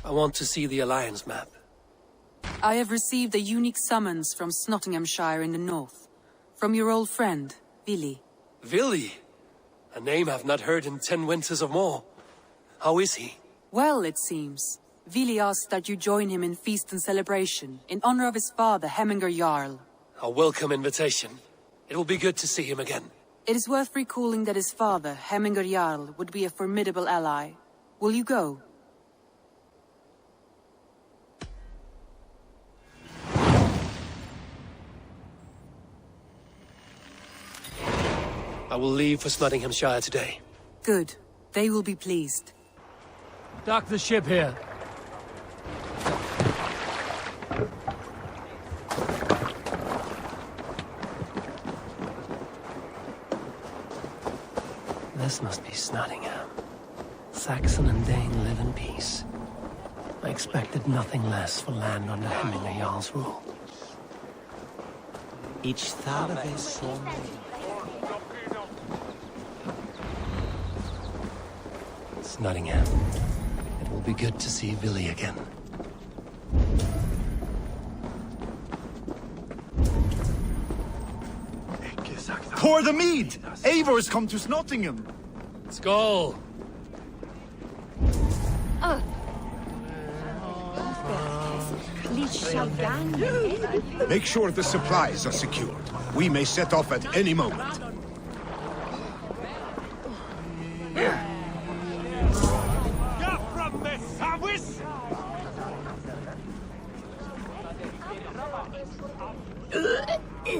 I want to see the Alliance map. I have received a unique summons from Snotinghamscire in the north. From your old friend, Vili. Vili? A name I've not heard in 10 winters or more. How is he? Well, it seems. Vili asked that you join him in feast and celebration, in honor of his father, Hemminger Jarl. A welcome invitation. It will be good to see him again. It is worth recalling that his father, Hemminger Jarl, would be a formidable ally. Will you go? I will leave for Snotinghamscire today. Good. They will be pleased. Dock the ship here. This must be Snotingham. Saxon and Dane live in peace. I expected nothing less for land under Hemminger Jarl's rule. Each Tharve song. Snotingham. It will be good to see Vili again. Pour the mead! Eivor's come to Snotingham! Skål! Make sure the supplies are secured. We may set off at any moment.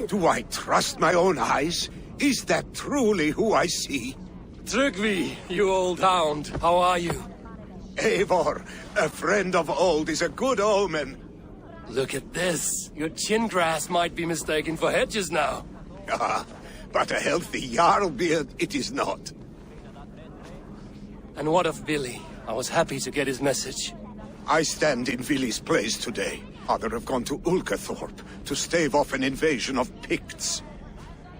Do I trust my own eyes? Is that truly who I see? Trygvi, you old hound, how are you? Eivor, a friend of old is a good omen. Look at this. Your chin grass might be mistaken for hedges now. Ah, but a healthy Jarl beard it is not. And what of Vili? I was happy to get his message. I stand in Vili's place today. Other have gone to Ulkathorpe to stave off an invasion of Picts.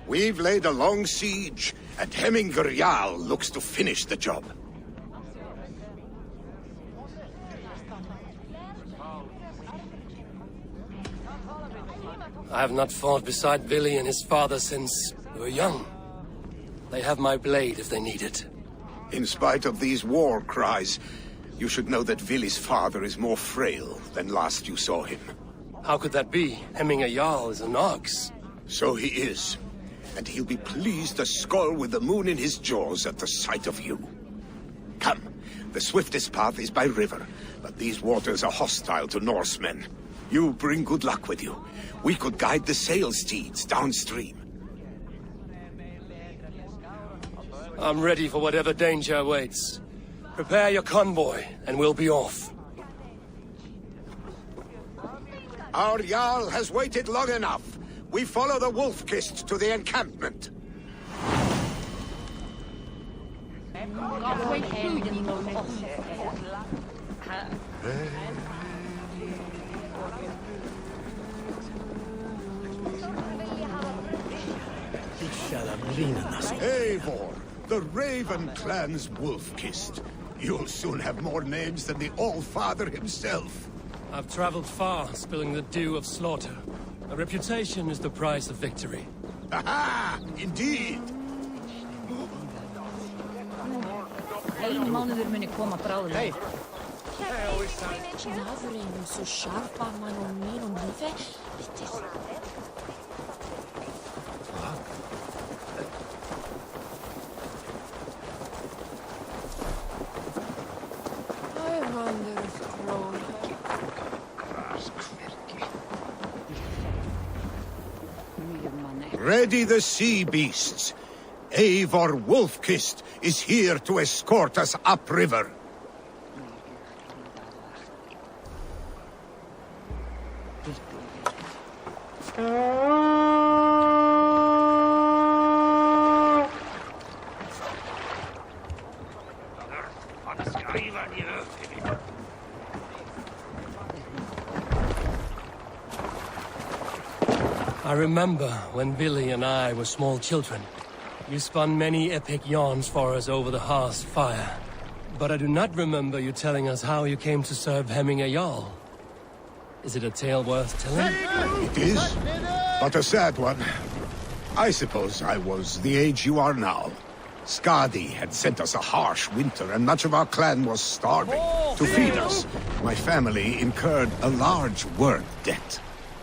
We've laid a long siege, and Hemminger Jarl looks to finish the job. I have not fought beside Vili and his father since we were young. They have my blade if they need it. In spite of these war cries, you should know that Vili's father is more frail than last you saw him. How could that be? Hemminger Jarl is an ox. So he is. And he'll be pleased to skull with the moon in his jaws at the sight of you. Come, the swiftest path is by river, but these waters are hostile to Norsemen. You bring good luck with you. We could guide the sail steeds downstream. I'm ready for whatever danger awaits. Prepare your convoy, and we'll be off. Our Jarl has waited long enough. We follow the Wolf-Kist to the encampment. Eivor, the Raven clan's Wolf-Kist. You'll soon have more names than the All-Father himself. I've traveled far, spilling the dew of slaughter. A reputation is the price of victory. Aha! Indeed! Einu mánuður muni koma bráðlega. Maðurinn svo sjarpa mann og mín og lífi. Ready the sea beasts. Eivor Wolf-Kist is here to escort us upriver. I remember when Vili and I were small children. You spun many epic yarns for us over the hearth's fire. But I do not remember you telling us how you came to serve Hemming Jarl. Is it a tale worth telling? It is, but a sad one. I suppose I was the age you are now. Skadi had sent us a harsh winter, and much of our clan was starving. To feed us, my family incurred a large word debt.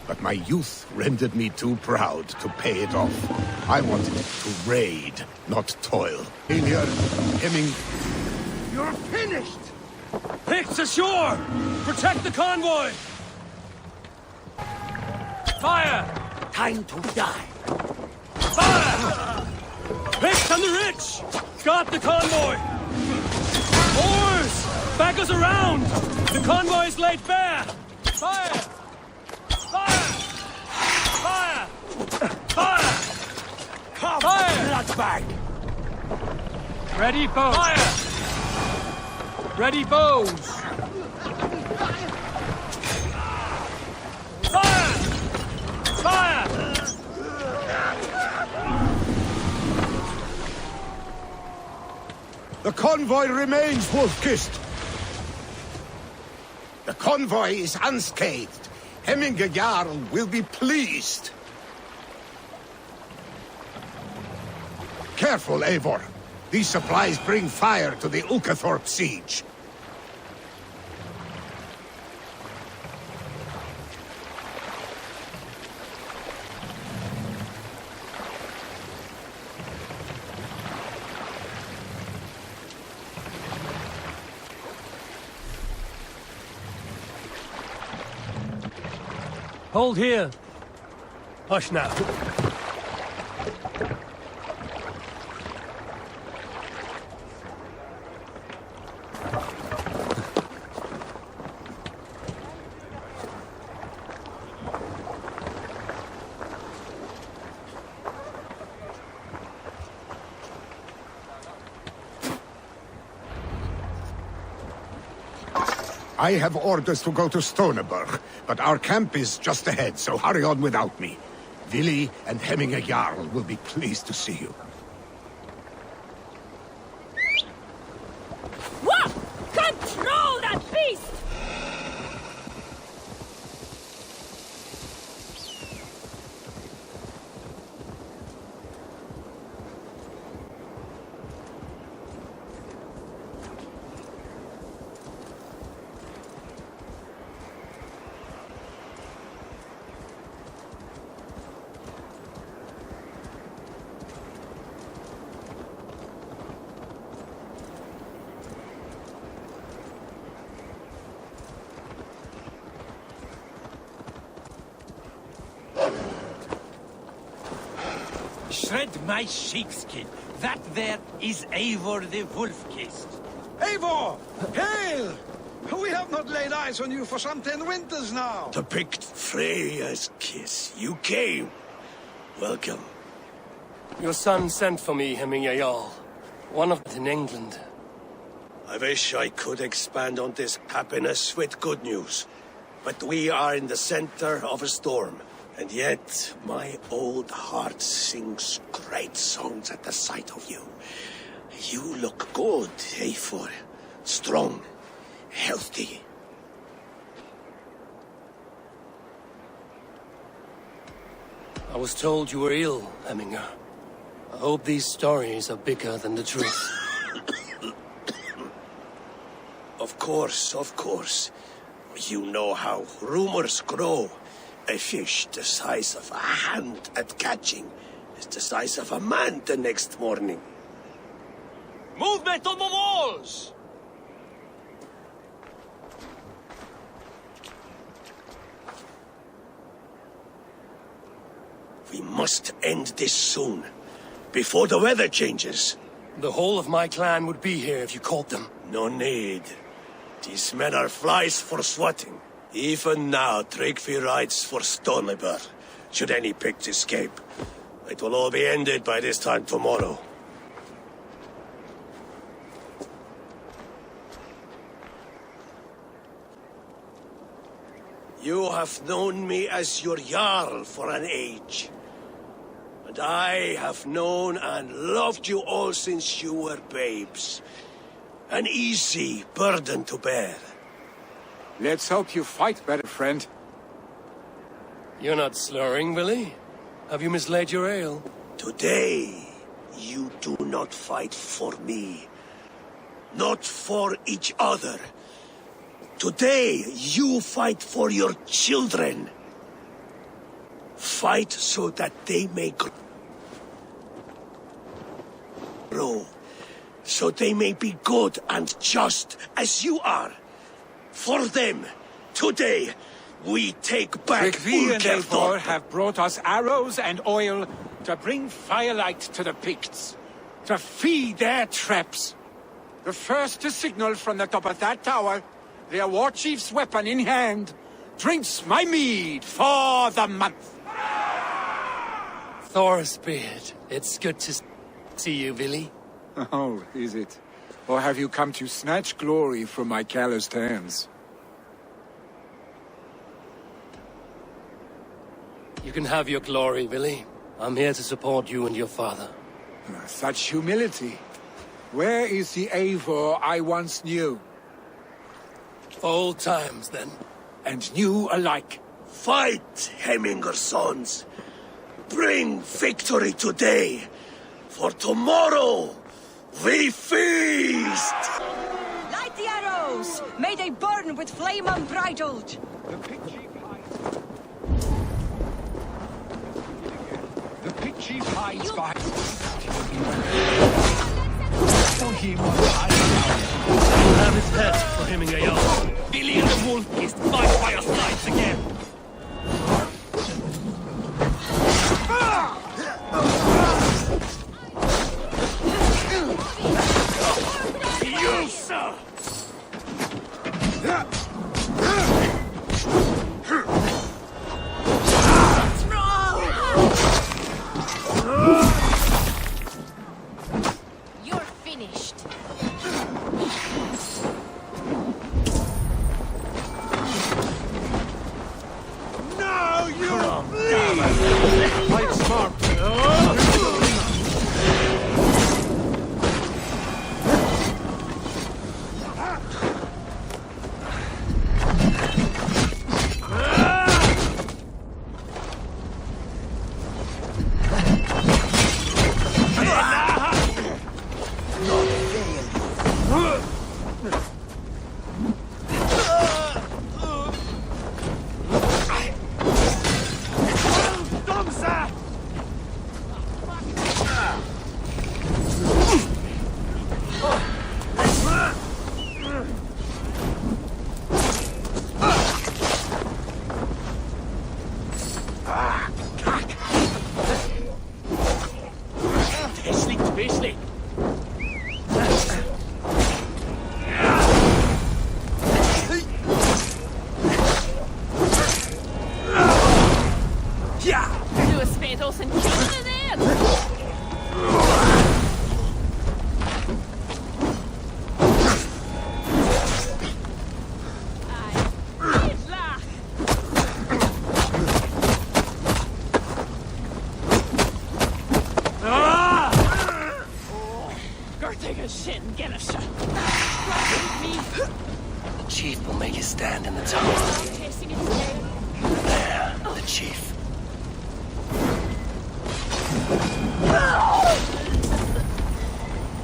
But my youth rendered me too proud to pay it off. I wanted to raid, not toil. Failure, Hemming... You're finished! Picts ashore! Protect the convoy! Fire! Time to die. Fire! Picts on the ridge! Got the convoy! Oars! Back us around! The convoy is laid bare! Fire! Fire! Fire! Fire! Come, Fire! bloodbag! Ready, bows! Fire! Ready, bows! Fire! Fire! The convoy remains, Wolf-Kissed! The convoy is unscathed. Hemming Jarl will be pleased. Careful, Eivor. These supplies bring fire to the Ukathorpe siege. Hold here. Hush now. I have orders to go to Stoneberg, but our camp is just ahead, so hurry on without me. Vili and Hemming Jarl will be pleased to see you. What? Control that beast! Shred my sheepskin. That there is Eivor the Wolf-Kissed. Eivor! Hail! We have not laid eyes on you for some 10 winters now. To pick Freya's kiss. You came. Welcome. Your son sent for me, Hemming Jarl. One of them in England. I wish I could expand on this happiness with good news. But we are in the center of a storm. And yet, my old heart sings great songs at the sight of you. You look good, Eivor. Strong, healthy. I was told you were ill, Hemminger. I hope these stories are bigger than the truth. Of course, of course. You know how rumors grow. A fish the size of a hand at catching is the size of a man the next morning. Movement on the walls! We must end this soon, before the weather changes. The whole of my clan would be here if you called them. No need. These men are flies for swatting. Even now, Tryggvi rides for Stoneberg. Should any Picts escape, it will all be ended by this time tomorrow. You have known me as your Jarl for an age. And I have known and loved you all since you were babes. an easy burden to bear. Let's hope you fight better, friend. You're not slurring, Willie? Have you mislaid your ale? Today, you do not fight for me. Not for each other. Today, you fight for your children. Fight so that they may grow. So they may be good and just as you are. For them, today, we take back Rickvi and Eivor Ulkerthorpe. have brought us arrows and oil to bring firelight to the Picts, to feed their traps. The first to signal from the top of that tower, their war chief's weapon in hand, drinks my mead for the month. Thor's beard. It's good to see you, Willie. Oh, is it? Or have you come to snatch glory from my calloused hands? You can have your glory, Willie. I'm here to support you and your father. Such humility. Where is the Eivor I once knew? For old times, then. And new alike. Fight, Hemminger sons. Bring victory today. For tomorrow, we feast! Light the arrows! May they burn with flame unbridled! The pit chief hides behind. We'll have his head for him and Gael. Billy and the wolf kissed fight by our sides again. You, sir! You're finished. Now you Fight smart. Du sped oss en kille ned! The chief will make his stand in the tower. There, the chief.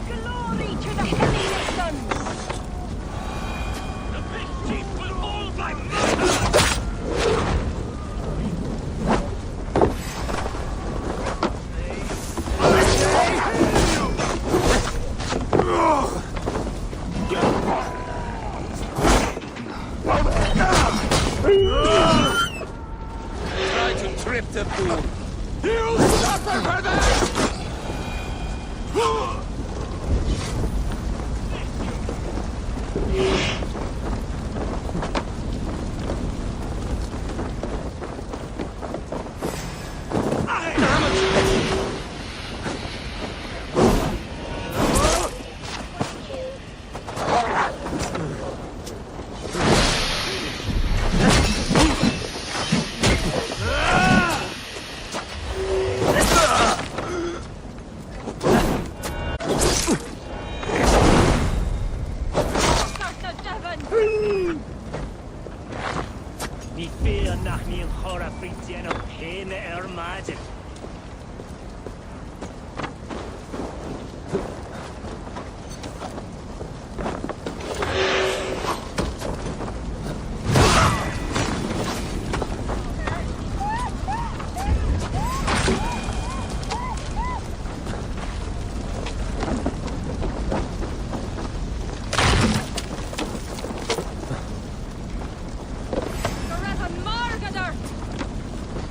Glory to the heavenly sons! The big chief will hold my Try to trip the fool. You suffer for that! Ní fear nach ní an chora fritian of pain magic.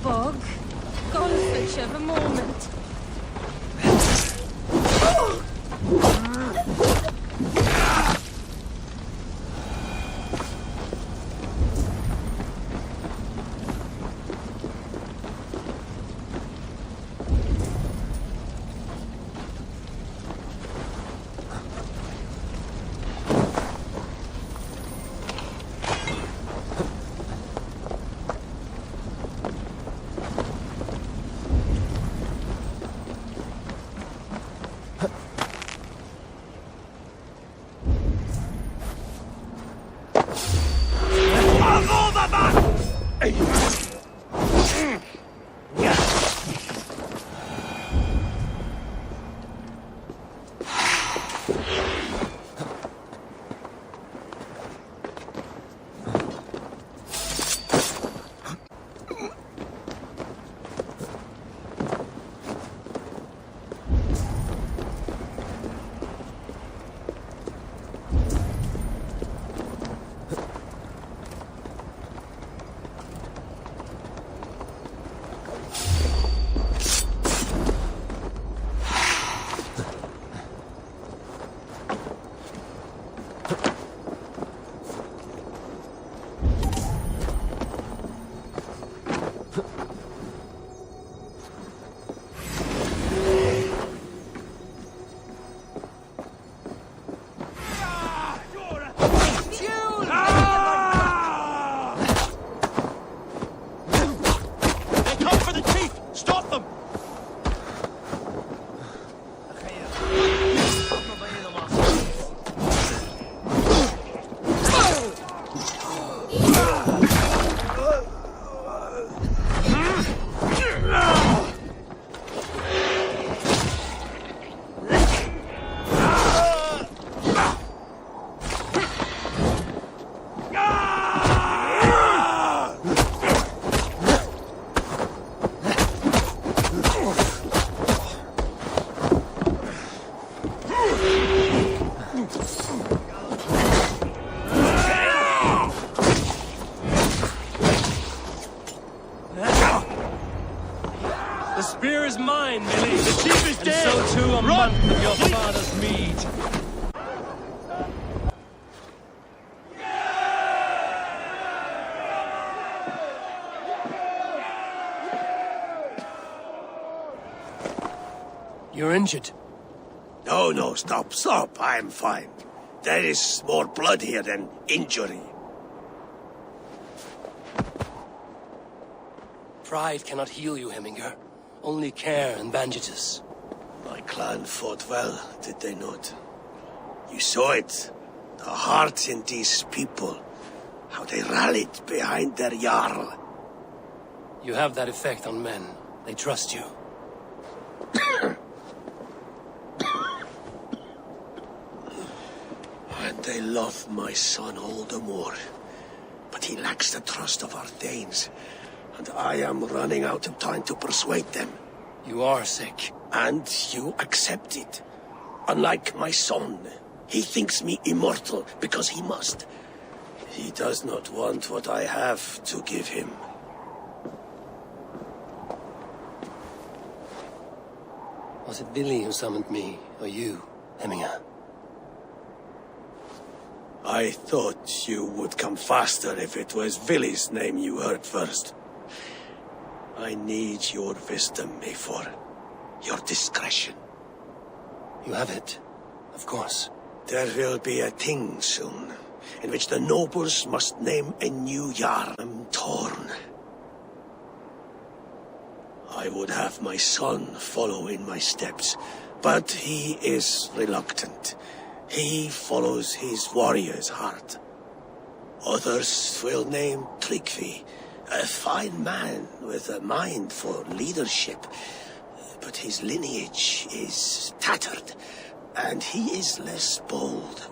Bug, goldfish of a moment. The spear is mine, Millie. The chief is dead. And so too a month of your father's mead. You're injured. No, stop. I'm fine. There is more blood here than injury. Pride cannot heal you, Heminger. Only care and bandages. My clan fought well, did they not? You saw it. The heart in these people. How they rallied behind their Jarl. You have that effect on men. They trust you. And they love my son all the more. But he lacks the trust of our Danes. And I am running out of time to persuade them. You are sick. And you accept it. Unlike my son, he thinks me immortal because he must. He does not want what I have to give him. Was it Billy who summoned me, or you, Heminger? I thought you would come faster if it was Villy's name you heard first. I need your wisdom, Eivor. Your discretion. You have it, of course. There will be a thing soon, in which the nobles must name a new Jarl. I'm torn. I would have my son follow in my steps, but he is reluctant. He follows his warrior's heart. Others will name Tryggvi, a fine man with a mind for leadership. But his lineage is tattered, and he is less bold.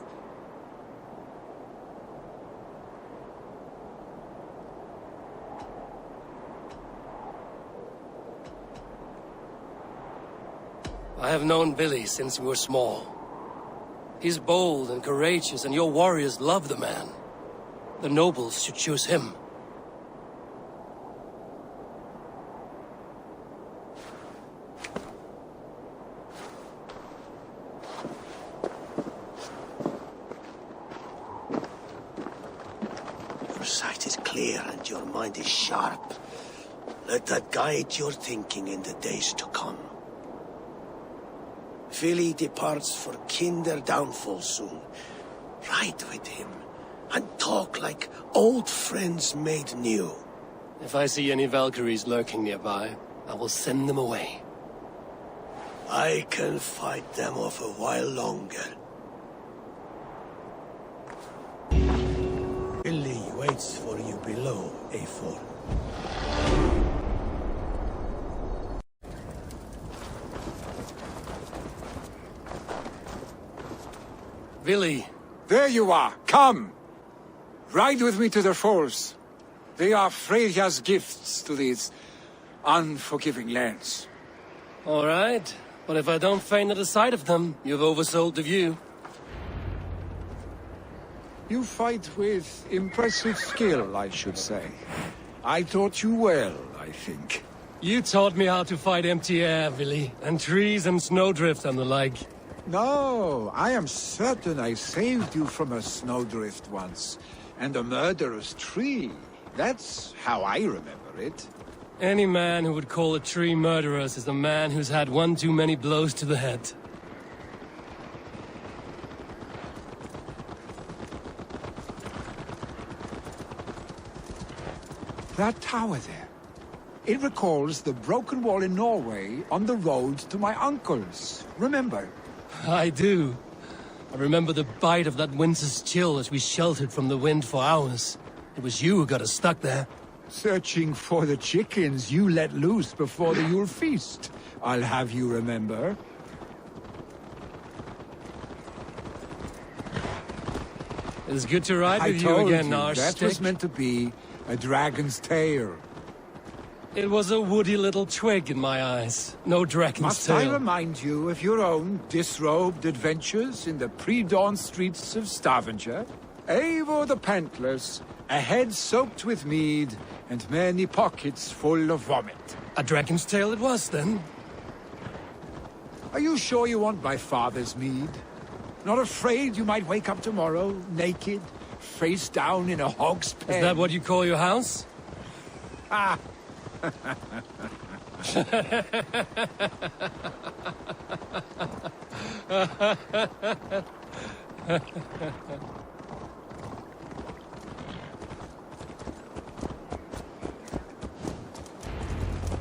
I have known Billy since we were small. He's bold and courageous, and your warriors love the man. The nobles should choose him. Your sight is clear and your mind is sharp. Let that guide your thinking in the days to come. Vili departs for Kinder downfall soon. Ride with him, and talk like old friends made new. If I see any Valkyries lurking nearby, I will send them away. I can fight them off a while longer. Vili waits for you below, A4. Vili! There you are. Come! Ride with me to the falls. They are Freya's gifts to these unforgiving lands. All right, but if I don't faint at the sight of them, you've oversold the view. You fight with impressive skill, I should say. I taught you well, I think. You taught me how to fight empty air, Vili, and trees and snowdrift and the like. No, I am certain I saved you from a snowdrift once, and a murderous tree. That's how I remember it. Any man who would call a tree murderous is a man who's had one too many blows to the head. That tower there. It recalls the broken wall in Norway on the road to my uncle's. Remember? I do. I remember the bite of that winter's chill as we sheltered from the wind for hours. It was you who got us stuck there. Searching for the chickens you let loose before the Yule feast. I'll have you remember. It's good to ride I with you told again, you, that Narstick. was meant to be a dragon's tail. It was a woody little twig in my eyes. No dragon's Must I tail. remind you of your own disrobed adventures in the pre-dawn streets of Stavanger? Eivor the Pantless, a head soaked with mead, and many pockets full of vomit. A dragon's tail it was, then? Are you sure you want my father's mead? Not afraid you might wake up tomorrow, naked, face down in a hog's pen? Is that what you call your house? Ah!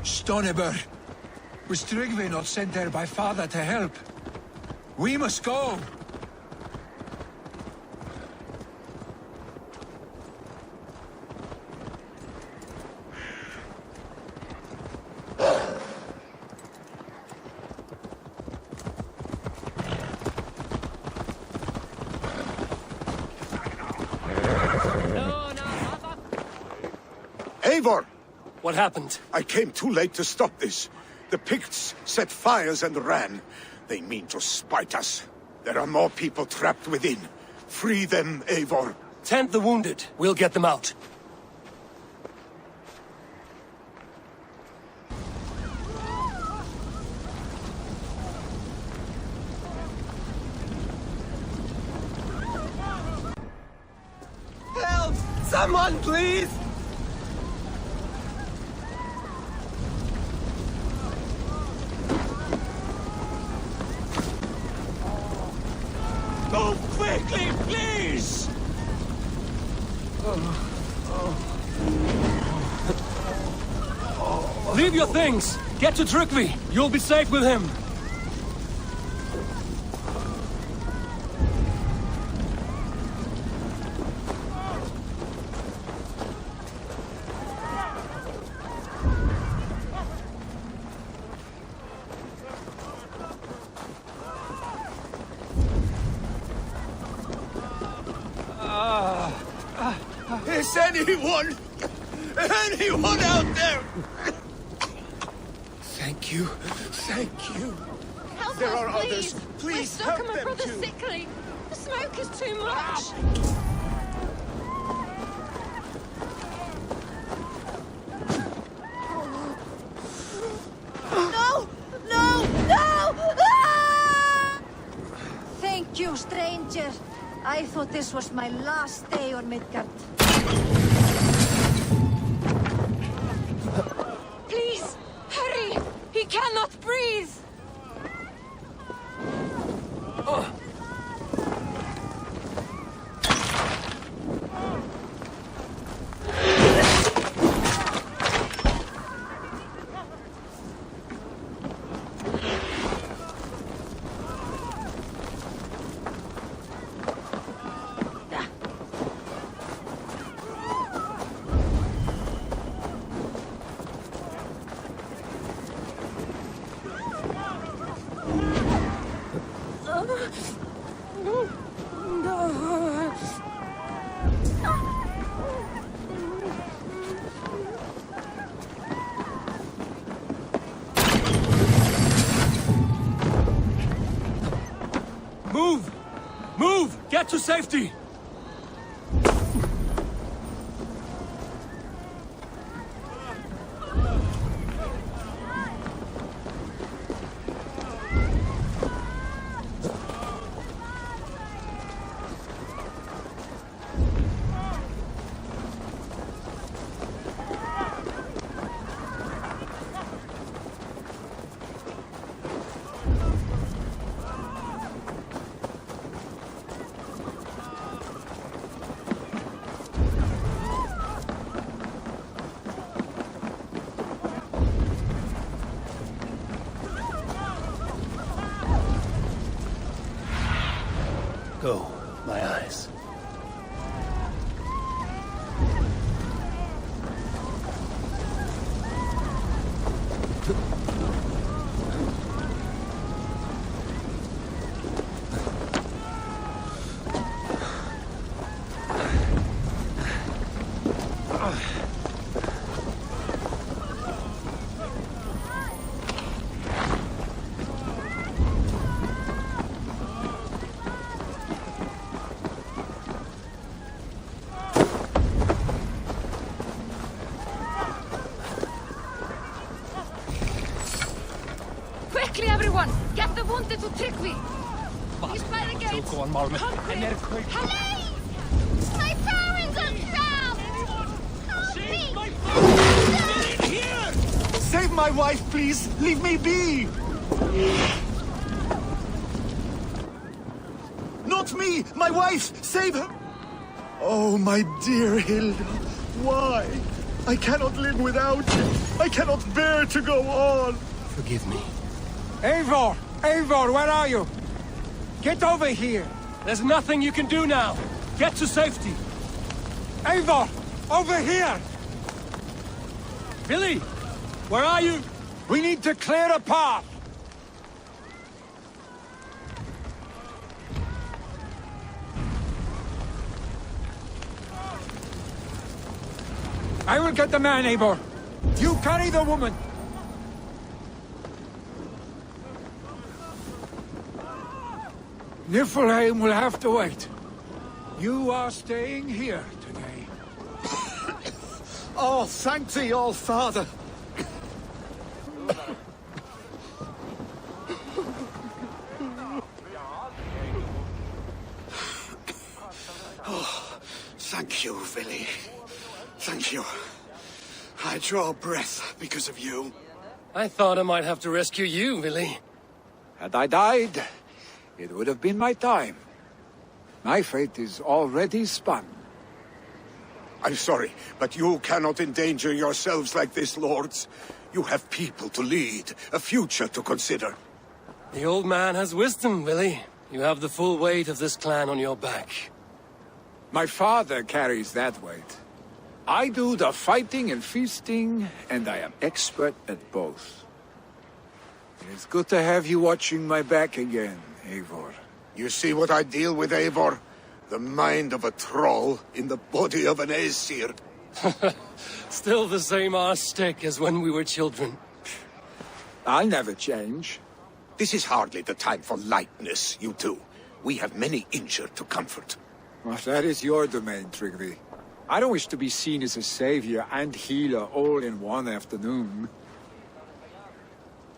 Stoneber! Was Tryggvi not sent there by father to help? We must go! Eivor! What happened? I came too late to stop this. The Picts set fires and ran. They mean to spite us. There are more people trapped within. Free them, Eivor. Tend the wounded. We'll get them out. Help! Someone, please! Move quickly, please! Leave your things! Get to Tryggvi! You'll be safe with him! Is anyone out there? Thank you. Thank you. Help There us, are please. others. Please We're stuck help and my them brother's too. sickly. The smoke is too much. No! No! No! Ah! Thank you, stranger. I thought this was my last day on Midgard. Please, hurry! He cannot breathe! Move! Move! Get to safety! Go, my eyes. Quickly, everyone! Get the wounded to Tryggvi! He's by the gates! Hungry! Hello! My parents are trapped! Help me! Save my wife, please! Leave me be! Not me! My wife! Save her! Oh, my dear Hilda. Why? I cannot live without you. I cannot bear to go on. Forgive me. Eivor! Eivor, where are you? Get over here! There's nothing you can do now. Get to safety. Eivor! Over here! Billy! Where are you? We need to clear a path! I will get the man, Eivor. You carry the woman. Niflheim will have to wait. You are staying here today. Oh, thank thee, all Father. Oh, thank you, Vili. Thank you. I draw breath because of you. I thought I might have to rescue you, Billy. Had I died, it would have been my time. My fate is already spun. I'm sorry, but you cannot endanger yourselves like this, lords. You have people to lead, a future to consider. The old man has wisdom, Billy. You have the full weight of this clan on your back. My father carries that weight. I do the fighting and feasting, and I am expert at both. It is good to have you watching my back again, Eivor. You see what I deal with, Eivor? The mind of a troll in the body of an Aesir. Still the same arse stick as when we were children. I'll never change. This is hardly the time for lightness, you two. We have many injured to comfort. Well, that is your domain, Tryggvi. I don't wish to be seen as a savior and healer all in one afternoon.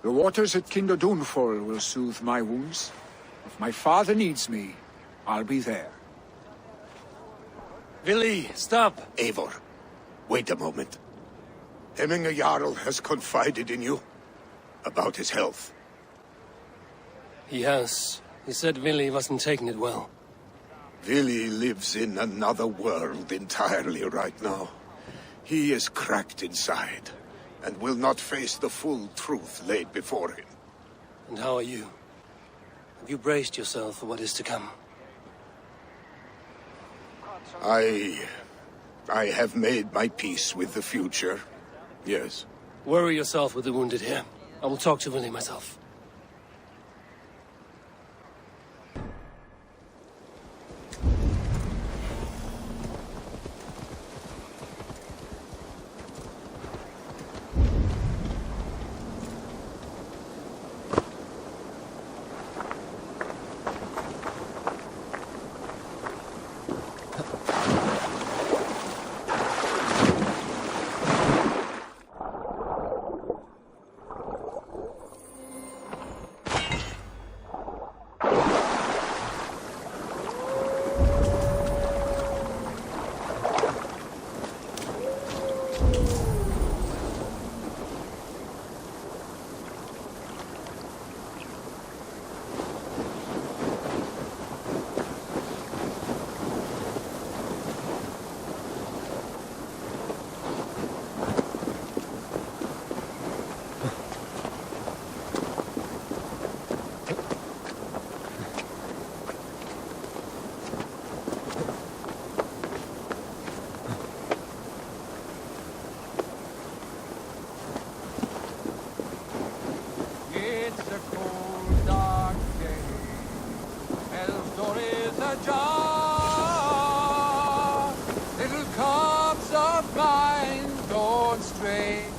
The waters at Kinderdunfol will soothe my wounds. If my father needs me, I'll be there. Vili, stop! Eivor, wait a moment. Hemminger Jarl has confided in you about his health. He has. He said Vili wasn't taking it well. Vili lives in another world entirely right now. He is cracked inside, and will not face the full truth laid before him. And how are you? Have you braced yourself for what is to come? I have made my peace with the future, yes. Worry yourself with the wounded here. I will talk to Vili myself.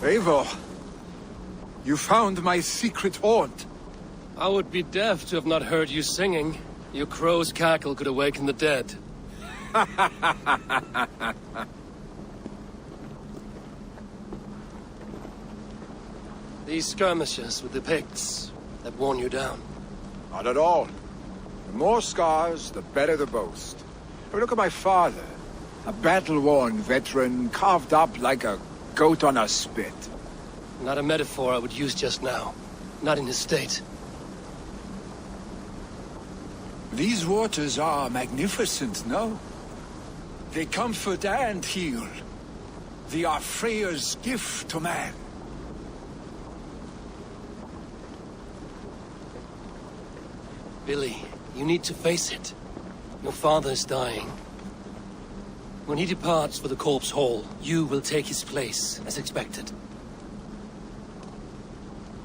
Eivor, you found my secret haunt. I would be deaf to have not heard you singing. Your crow's cackle could awaken the dead. These skirmishes with the Picts that worn you down. Not at all. The more scars, the better the boast. But look at my father. A battle-worn veteran, carved up like a goat on a spit. Not a metaphor I would use just now. Not in his state. These waters are magnificent, no? They comfort and heal. They are Freyr's gift to man. Billy, you need to face it. Your father's dying. When he departs for the Corpse Hall, you will take his place, as expected.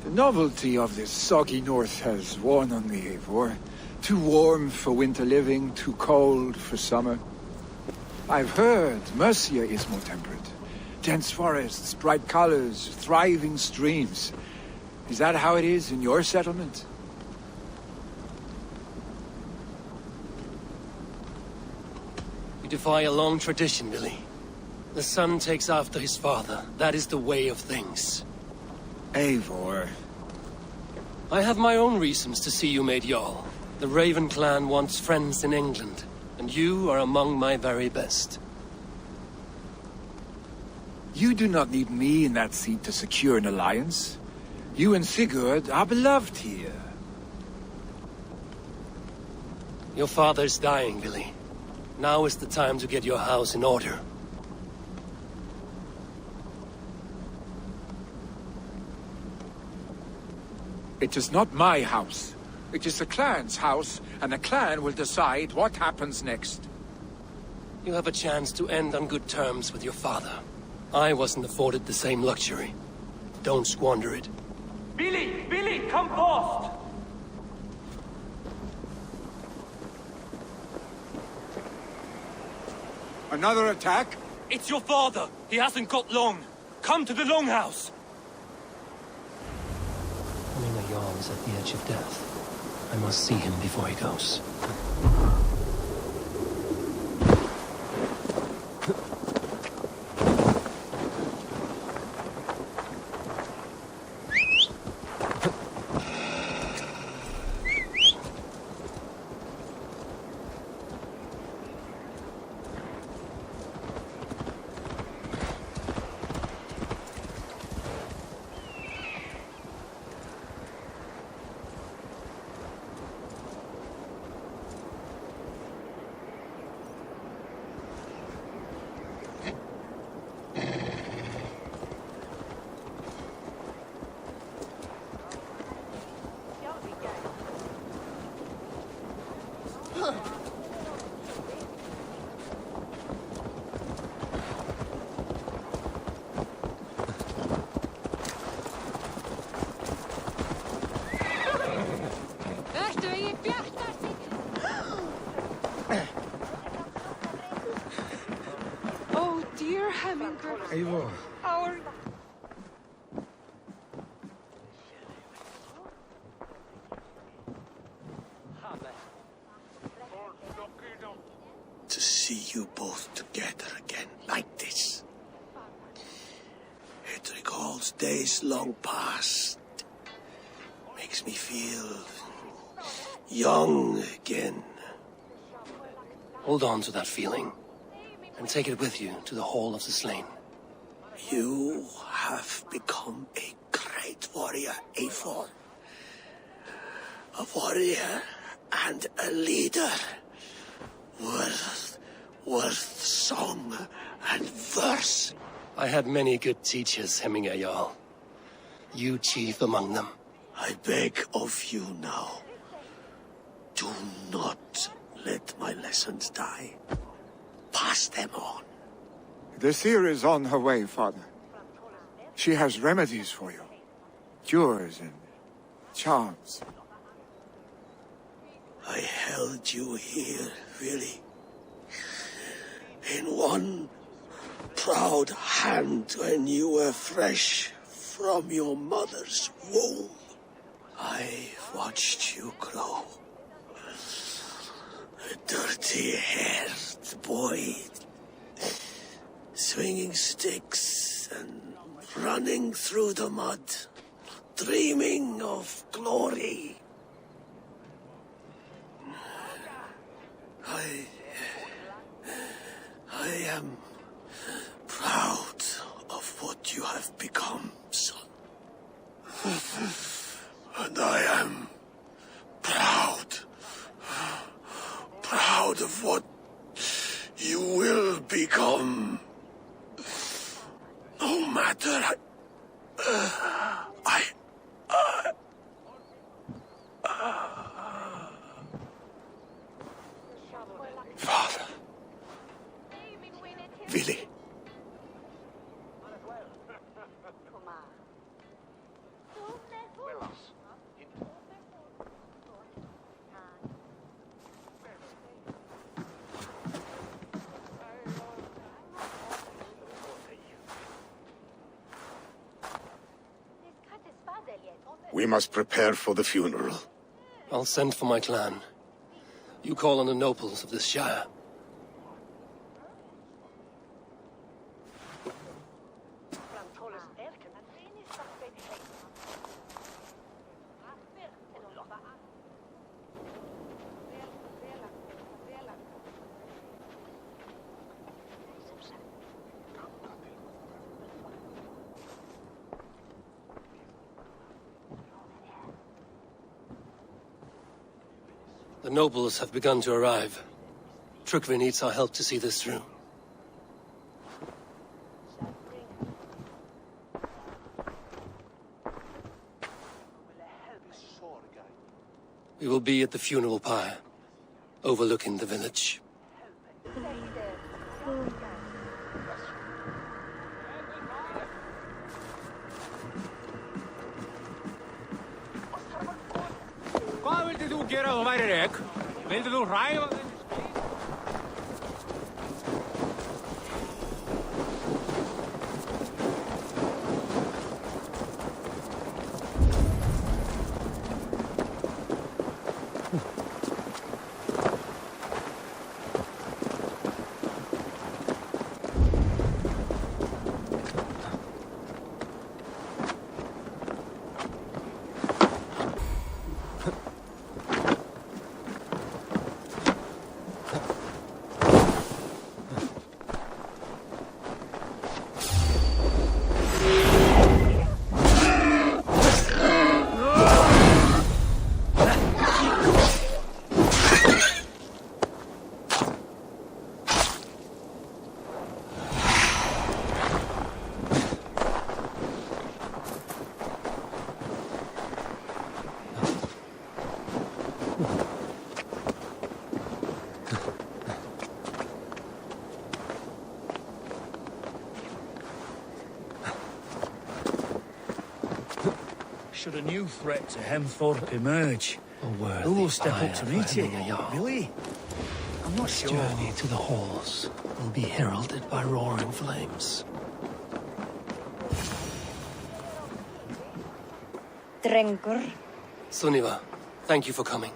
The novelty of this soggy north has worn on me, Eivor. Too warm for winter living, too cold for summer. I've heard Mercia is more temperate. Dense forests, bright colors, thriving streams. Is that how it is in your settlement? You defy a long tradition, Billy. The son takes after his father. That is the way of things. Eivor. I have my own reasons to see you made Jarl. The Raven clan wants friends in England, and you are among my very best. You do not need me in that seat to secure an alliance. You and Sigurd are beloved here. Your father's dying, Billy. Now is the time to get your house in order. It is not my house. It is the clan's house, and the clan will decide what happens next. You have a chance to end on good terms with your father. I wasn't afforded the same luxury. Don't squander it. Billy! Billy, come forth! Another attack? It's your father! He hasn't got long! Come to the Longhouse! Knowing a Jarl is at the edge of death, I must see him before he goes. Oh dear Hemminger. Eivor. Our... To see you both together again like this. It recalls days long past. Makes me feel young again. Hold on to that feeling, and take it with you to the Hall of the Slain. You have become a great warrior, Eivor. A warrior and a leader. Worth song and verse. I had many good teachers, Hemminger Jarl. You chief among them. I beg of you now, do not let my lessons die. Pass them on. The seer is on her way, Father. She has remedies for you. Cures and charms. I held you here, really. In one proud hand when you were fresh from your mother's womb. I watched you grow. A dirty-haired boy, swinging sticks and running through the mud, dreaming of glory. I am proud of what you have become, son. And I am proud of what you will become. No matter Father. Willi. We must prepare for the funeral. I'll send for my clan. You call on the nobles of this shire. The nobles have begun to arrive. Tryggvi needs our help to see this through. We will be at the funeral pyre, overlooking the village. Hvað vildi þú gera að þú væri rek? Vildi þú hræfa þenni Should a new threat to Hemthorpe emerge, A who will step up to worthy meet it? ire for Jarl. Billy? I'm not This sure. journey to the halls will be heralded by roaring flames. Drengur. Sunniva, thank you for coming.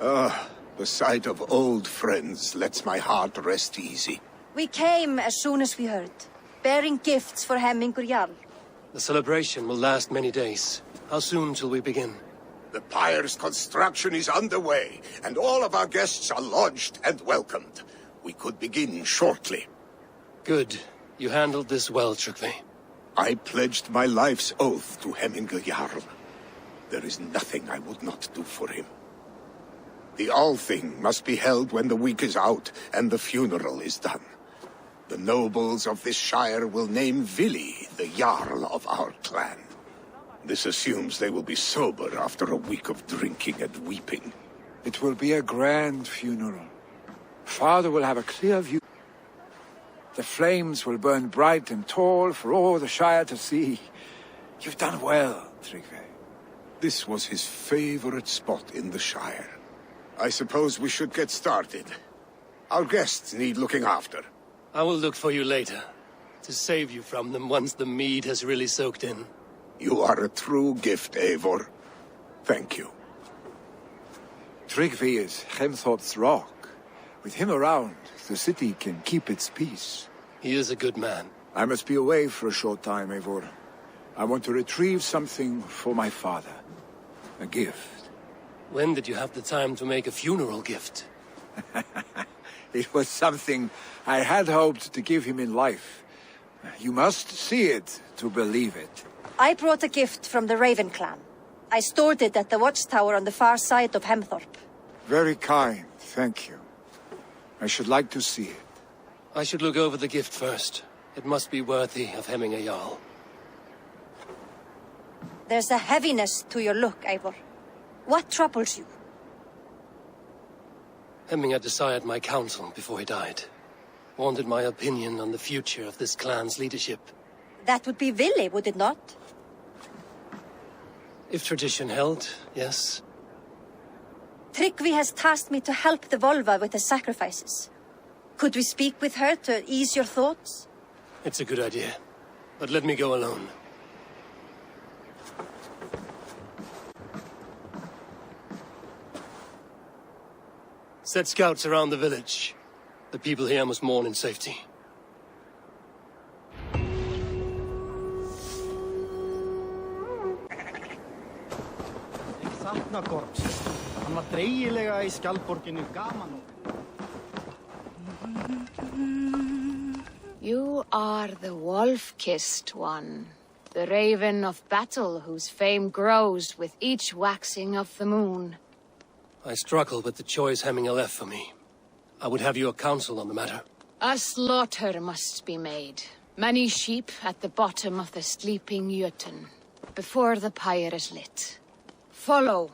The sight of old friends lets my heart rest easy. We came as soon as we heard, bearing gifts for Hemmingur Jarl. The celebration will last many days. How soon shall we begin? The pyre's construction is underway, and all of our guests are lodged and welcomed. We could begin shortly. Good. You handled this well, Tryggvi. I pledged my life's oath to Hemmingur Jarl. There is nothing I would not do for him. The Althing must be held when the week is out and the funeral is done. The nobles of this shire will name Vili the Jarl of our clan. This assumes they will be sober after a week of drinking and weeping. It will be a grand funeral. Father will have a clear view. The flames will burn bright and tall for all the Shire to see. You've done well, Tryggvi. This was his favorite spot in the Shire. I suppose we should get started. Our guests need looking after. I will look for you later, to save you from them once the mead has really soaked in. You are a true gift, Eivor. Thank you. Tryggvi is Hemthorpe's rock. With him around, the city can keep its peace. He is a good man. I must be away for a short time, Eivor. I want to retrieve something for my father. A gift. When did you have the time to make a funeral gift? It was something I had hoped to give him in life. You must see it to believe it. I brought a gift from the Raven clan. I stored it at the watchtower on the far side of Hemthorpe. Very kind, thank you. I should like to see it. I should look over the gift first. It must be worthy of Hemmingur Jarl. There's a heaviness to your look, Eivor. What troubles you? Hemmingur desired my counsel before he died. Wanted my opinion on the future of this clan's leadership. That would be Vili, would it not? If tradition held, yes. Tryggvi has tasked me to help the Volva with the sacrifices. Could we speak with her to ease your thoughts? It's a good idea. But let me go alone. Set scouts around the village. The people here must mourn in safety. Hann var dreigilega í skjaldborginni gaman. You are the wolf-kissed one, the raven of battle whose fame grows with each waxing of the moon. I struggle with the choice Hemmingur left for me. I would have your counsel on the matter. A slaughter must be made. Many sheep at the bottom of the sleeping Jötun, before the pyre is lit. Follow.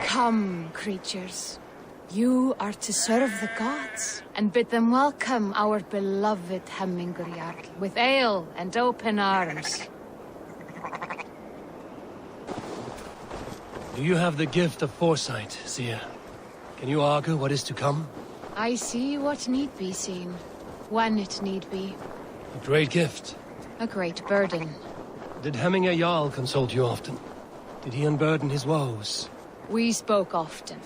Come, creatures. You are to serve the gods, and bid them welcome our beloved Hemmingur Jarl, with ale and open arms. Do you have the gift of foresight, Seer? Can you argue what is to come? I see what need be seen, when it need be. A great gift. A great burden. Did Hemmingur Jarl consult you often? Did he unburden his woes? We spoke often.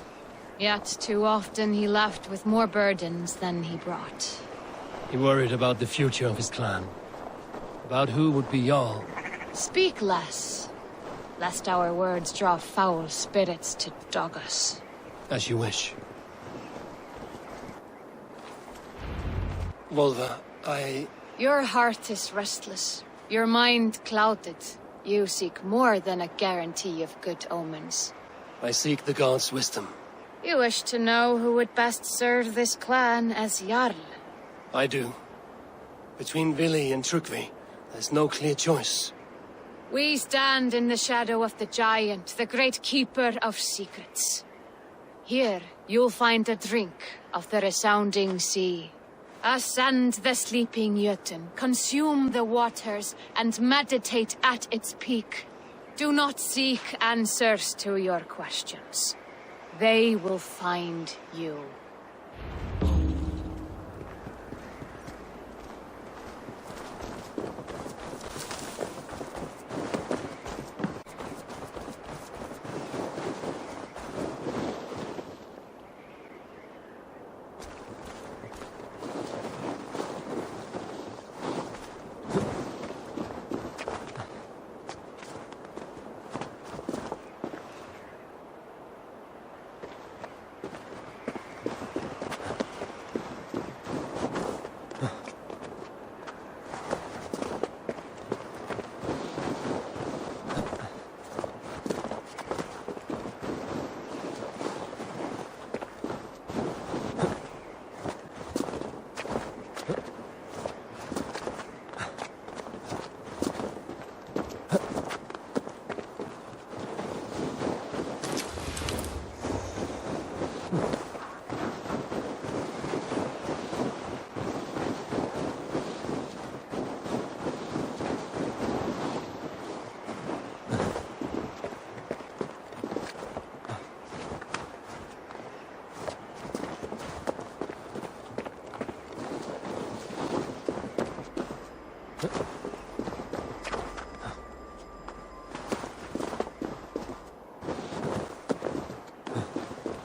Yet too often he left with more burdens than he brought. He worried about the future of his clan. About who would be Jarl. Speak less, lest our words draw foul spirits to dog us. As you wish. Volva, Your heart is restless, your mind clouded. You seek more than a guarantee of good omens. I seek the gods' wisdom. You wish to know who would best serve this clan as Jarl. I do. Between Vili and Tryggvi, there's no clear choice. We stand in the shadow of the giant, the great keeper of secrets. Here, you'll find a drink of the resounding sea. Ascend the sleeping Jötun, consume the waters, and meditate at its peak. Do not seek answers to your questions. They will find you.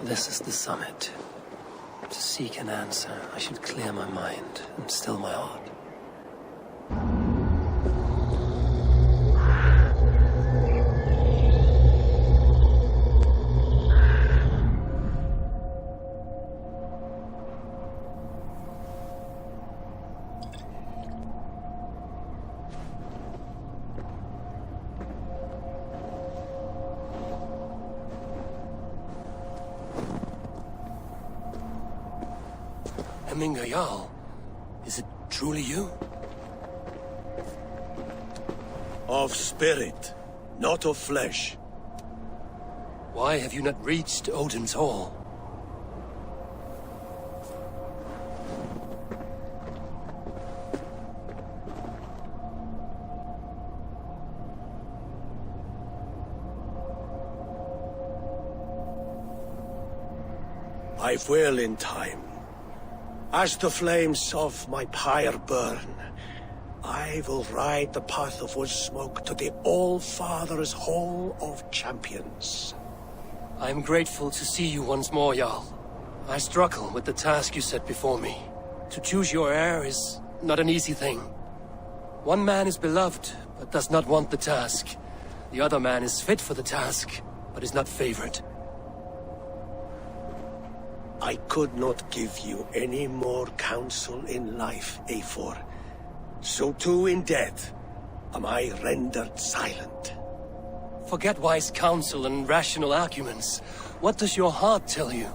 This is the summit. To seek an answer, I should clear my mind and still my heart. Jarl, is it truly you? Of spirit, not of flesh. Why have you not reached Odin's Hall? I will in time. As the flames of my pyre burn, I will ride the path of wood smoke to the All-Father's Hall of Champions. I am grateful to see you once more, Jarl. I struggle with the task you set before me. To choose your heir is not an easy thing. One man is beloved, but does not want the task. The other man is fit for the task, but is not favored. I could not give you any more counsel in life, Eivor. So too in death am I rendered silent. Forget wise counsel and rational arguments. What does your heart tell you?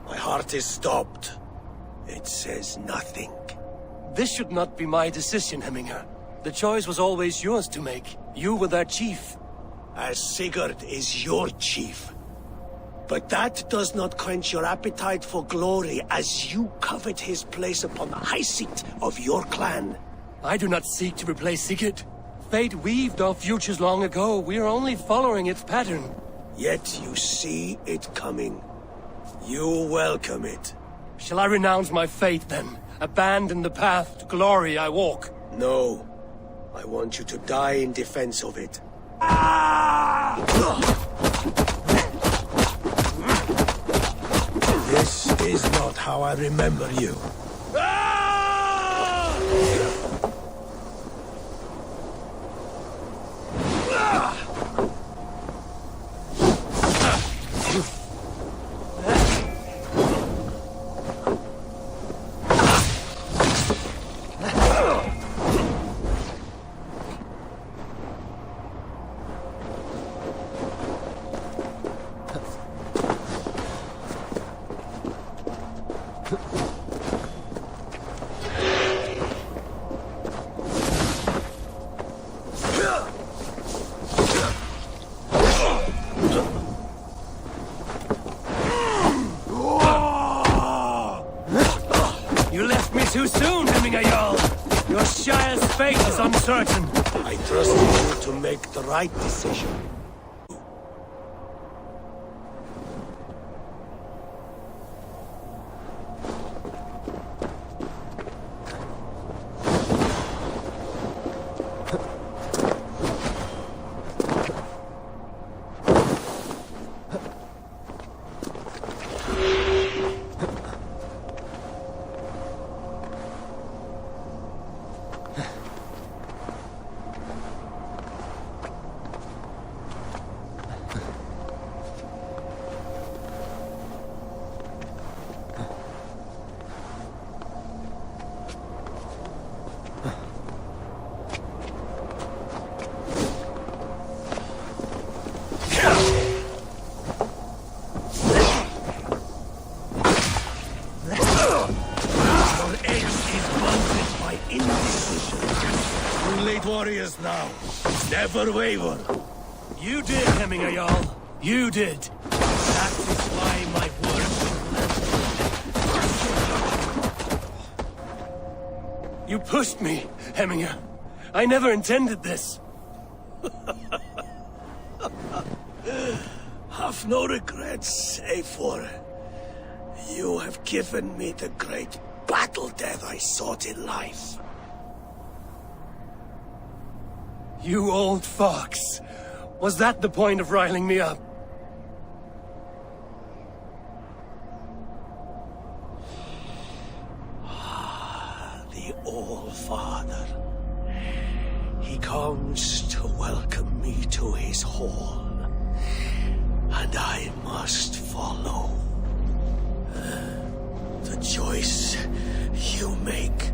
My heart is stopped. It says nothing. This should not be my decision, Hemminger. The choice was always yours to make. You were their chief. As Sigurd is your chief. But that does not quench your appetite for glory as you covet his place upon the high seat of your clan. I do not seek to replace Sigurd. Fate weaved our futures long ago. We are only following its pattern. Yet you see it coming. You welcome it. Shall I renounce my fate, then? Abandon the path to glory I walk? No. I want you to die in defense of it. This is not how I remember you. fate is uncertain. I trust you to make the right decision. Warriors now. Never waver. You did, Hemminger Jarl. You did. That is why my word. You pushed me, Hemminger. I never intended this. Have no regrets, Eivor. You have given me the great battle death I sought in life. You old fox. Was that the point of riling me up? The All-Father. He comes to welcome me to his hall. And I must follow. The choice you make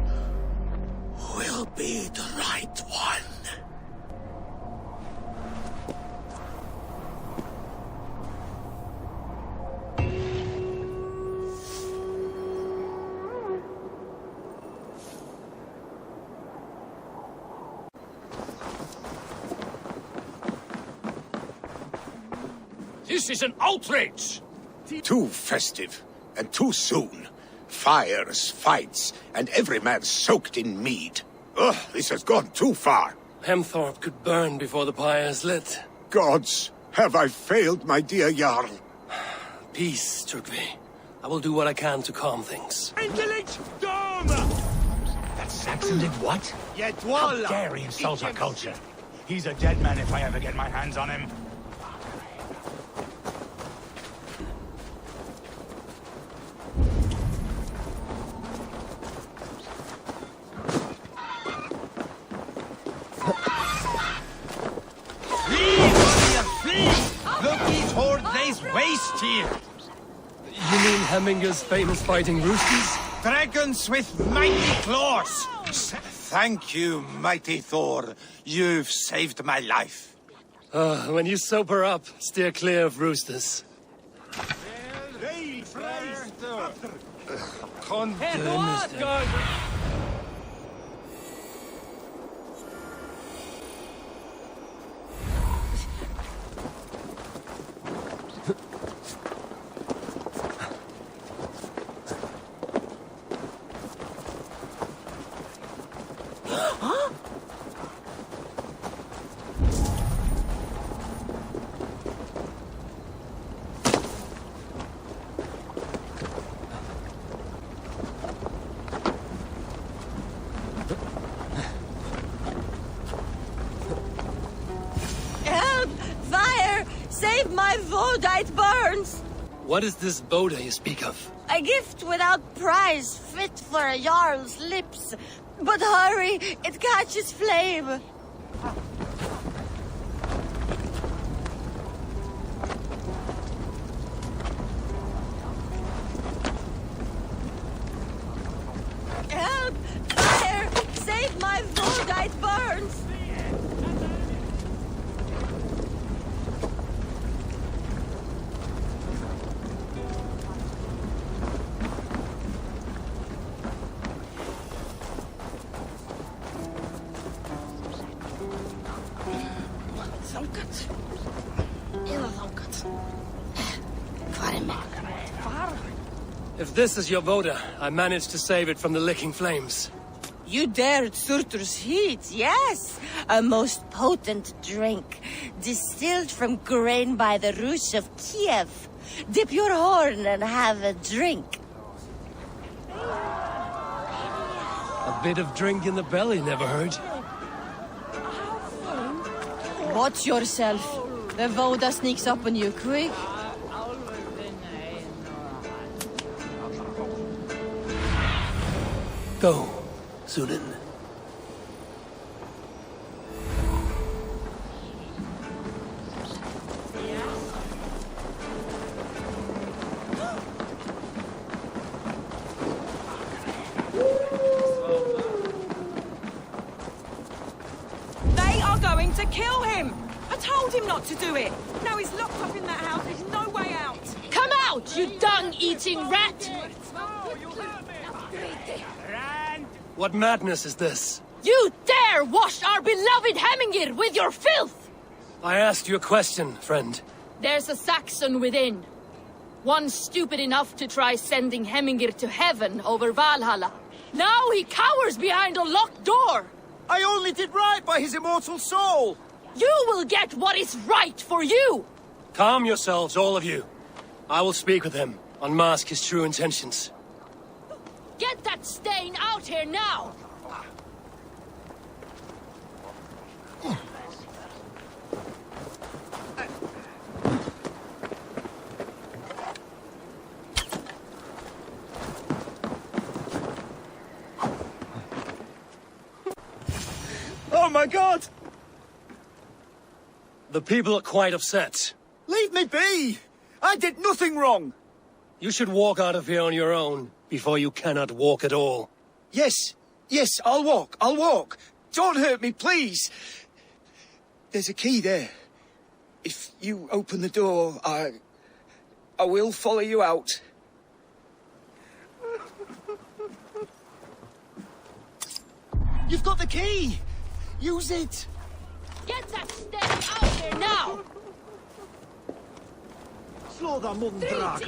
will be the right one. This is an outrage! Too festive, and too soon. Fires, fights, and every man soaked in mead. Ugh, this has gone too far. Hemthorpe could burn before the pyre's lit. Gods, have I failed my dear Jarl? Peace, Tryggvi. I will do what I can to calm things. That Saxon did what? How dare he insult our culture? He's a dead man if I ever get my hands on him. Waste here! You mean Hemminger's famous fighting roosters? Dragons with mighty claws! Thank you, mighty Thor. You've saved my life. When you sober up, steer clear of roosters. Save my Voda, it burns! What is this Voda you speak of? A gift without price, fit for a Jarl's lips. But hurry, it catches flame. Help! Fire! Save my Voda, it burns! If this is your Voda, I managed to save it from the licking flames. You dared Surtur's heat, yes. A most potent drink, distilled from grain by the Rus of Kiev. Dip your horn and have a drink. A bit of drink in the belly never hurt. Watch yourself. The Voda sneaks up on you quick. Go, Sunan. They are going to kill him! I told him not to do it! Now he's locked up in that house, there's no way out! Come out, you dung-eating rat! What madness is this? You dare wash our beloved Hemingir with your filth! I asked you a question, friend. There's a Saxon within. One stupid enough to try sending Hemingir to heaven over Valhalla. Now he cowers behind a locked door! I only did right by his immortal soul! You will get what is right for you! Calm yourselves, all of you. I will speak with him, unmask his true intentions. Get that stain out here now! Oh my god! The people are quite upset. Leave me be! I did nothing wrong! You should walk out of here on your own, before you cannot walk at all. Yes, I'll walk. Don't hurt me, please. There's a key there. If you open the door, I will follow you out. You've got the key! Use it! Get that stain out here now! Slå den munnen, drak!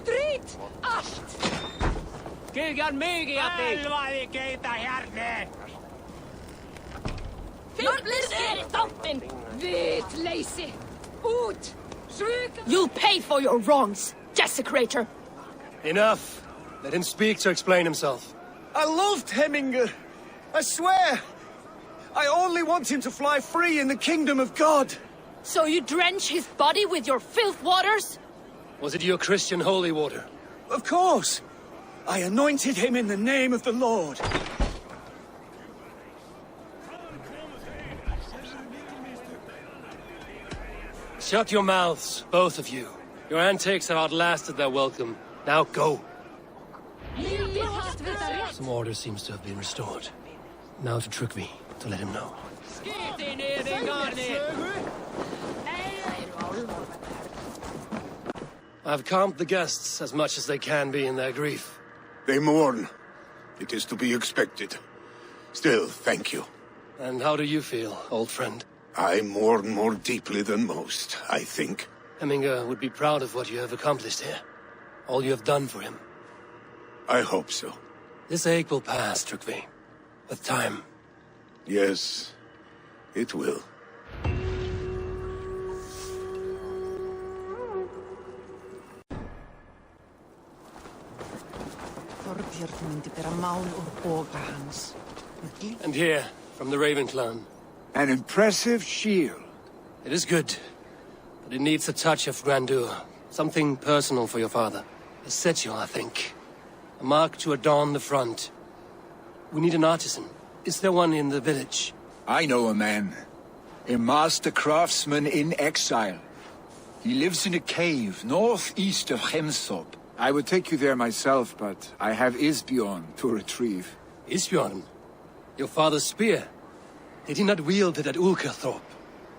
Drit! Asht! Kyykän myykiäti! Helvalikeita hjärne! Stoppen! Vet lazy! Ut! You'll pay for your wrongs, desecrator! Enough! Let him speak to explain himself. I loved Hemingr! I swear! I only want him to fly free in the kingdom of God! So you drench his body with your filth waters? Was it your Christian holy water? Of course! I anointed him in the name of the Lord. Shut your mouths, both of you. Your antics have outlasted their welcome. Now go. Some order seems to have been restored. Now to Trygve, to let him know. I've calmed the guests as much as they can be in their grief. They mourn. It is to be expected. Still, thank you. And how do you feel, old friend? I mourn more deeply than most, I think. Hemingr would be proud of what you have accomplished here. All you have done for him. I hope so. This ache will pass, Trygve. With time. Yes, it will. And here, from the Raven clan. An impressive shield. It is good, but it needs a touch of grandeur. Something personal for your father. A sigil, I think. A mark to adorn the front. We need an artisan. Is there one in the village? I know a man. A master craftsman in exile. He lives in a cave northeast of Hemsop. I would take you there myself, but I have Isbjorn to retrieve. Isbjorn? Your father's spear? Did he not wield it at Ulkerthorpe?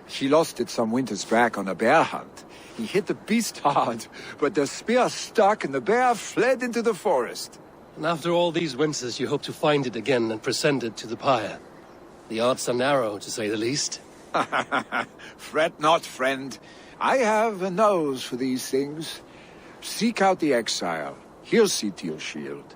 He lost it some winters back on a bear hunt. He hit the beast hard, but the spear stuck and the bear fled into the forest. And after all these winters, you hope to find it again and present it to the pyre. The odds are narrow, to say the least. Fret not, friend. I have a nose for these things. Seek out the exile. He'll see to your shield.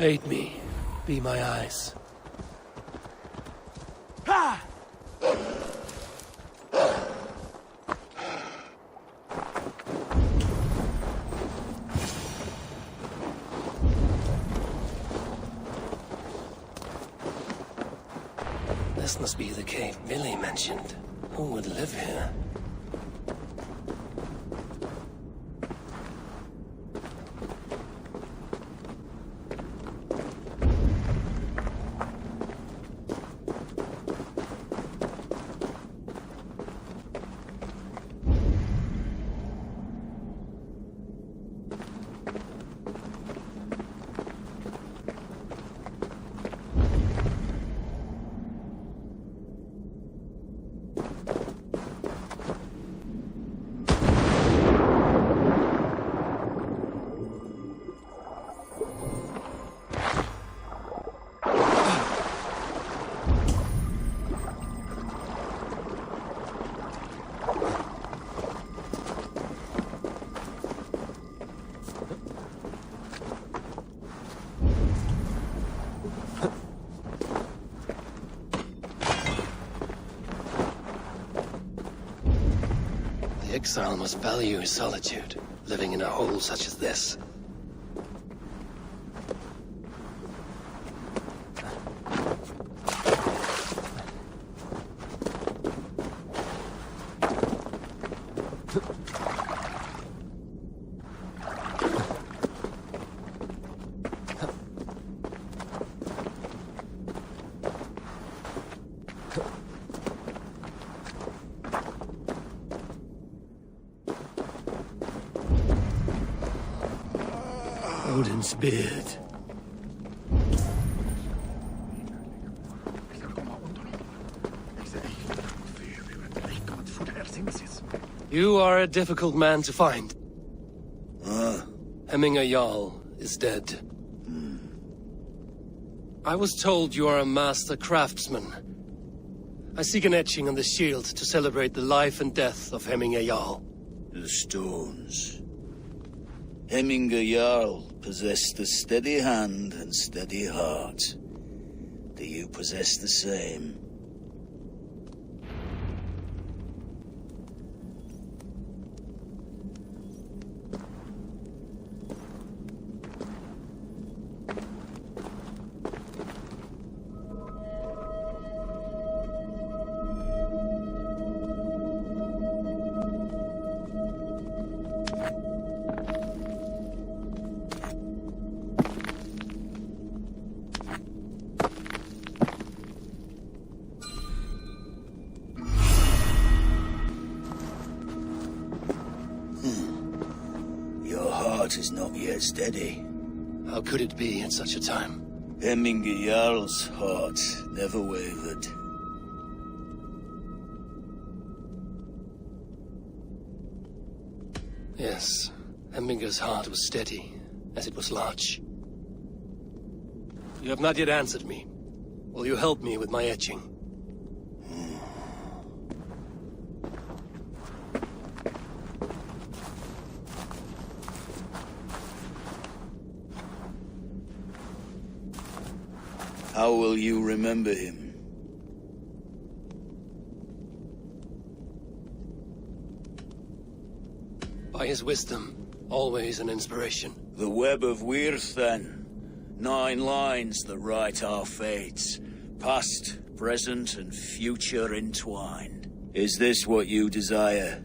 Aid me. Be my eyes. Ah! This must be the cave Billy mentioned. Who would live here? The exile must value his solitude, living in a hole such as this. Odin's beard. You are a difficult man to find. Hemminger Jarl is dead. I was told you are a master craftsman. I seek an etching on the shield to celebrate the life and death of Hemminger Jarl. The stones. Hemminger Jarl possessed a steady hand and steady heart. Do you possess the same? Is not yet steady. How could it be at such a time? Hemminger Jarl's heart never wavered. Yes, Hemminger's heart was steady, as it was large. You have not yet answered me. Will you help me with my etching? How will you remember him? By his wisdom, always an inspiration. The web of Wirth, then. 9 lines that write our fates. Past, present, and future entwined. Is this what you desire?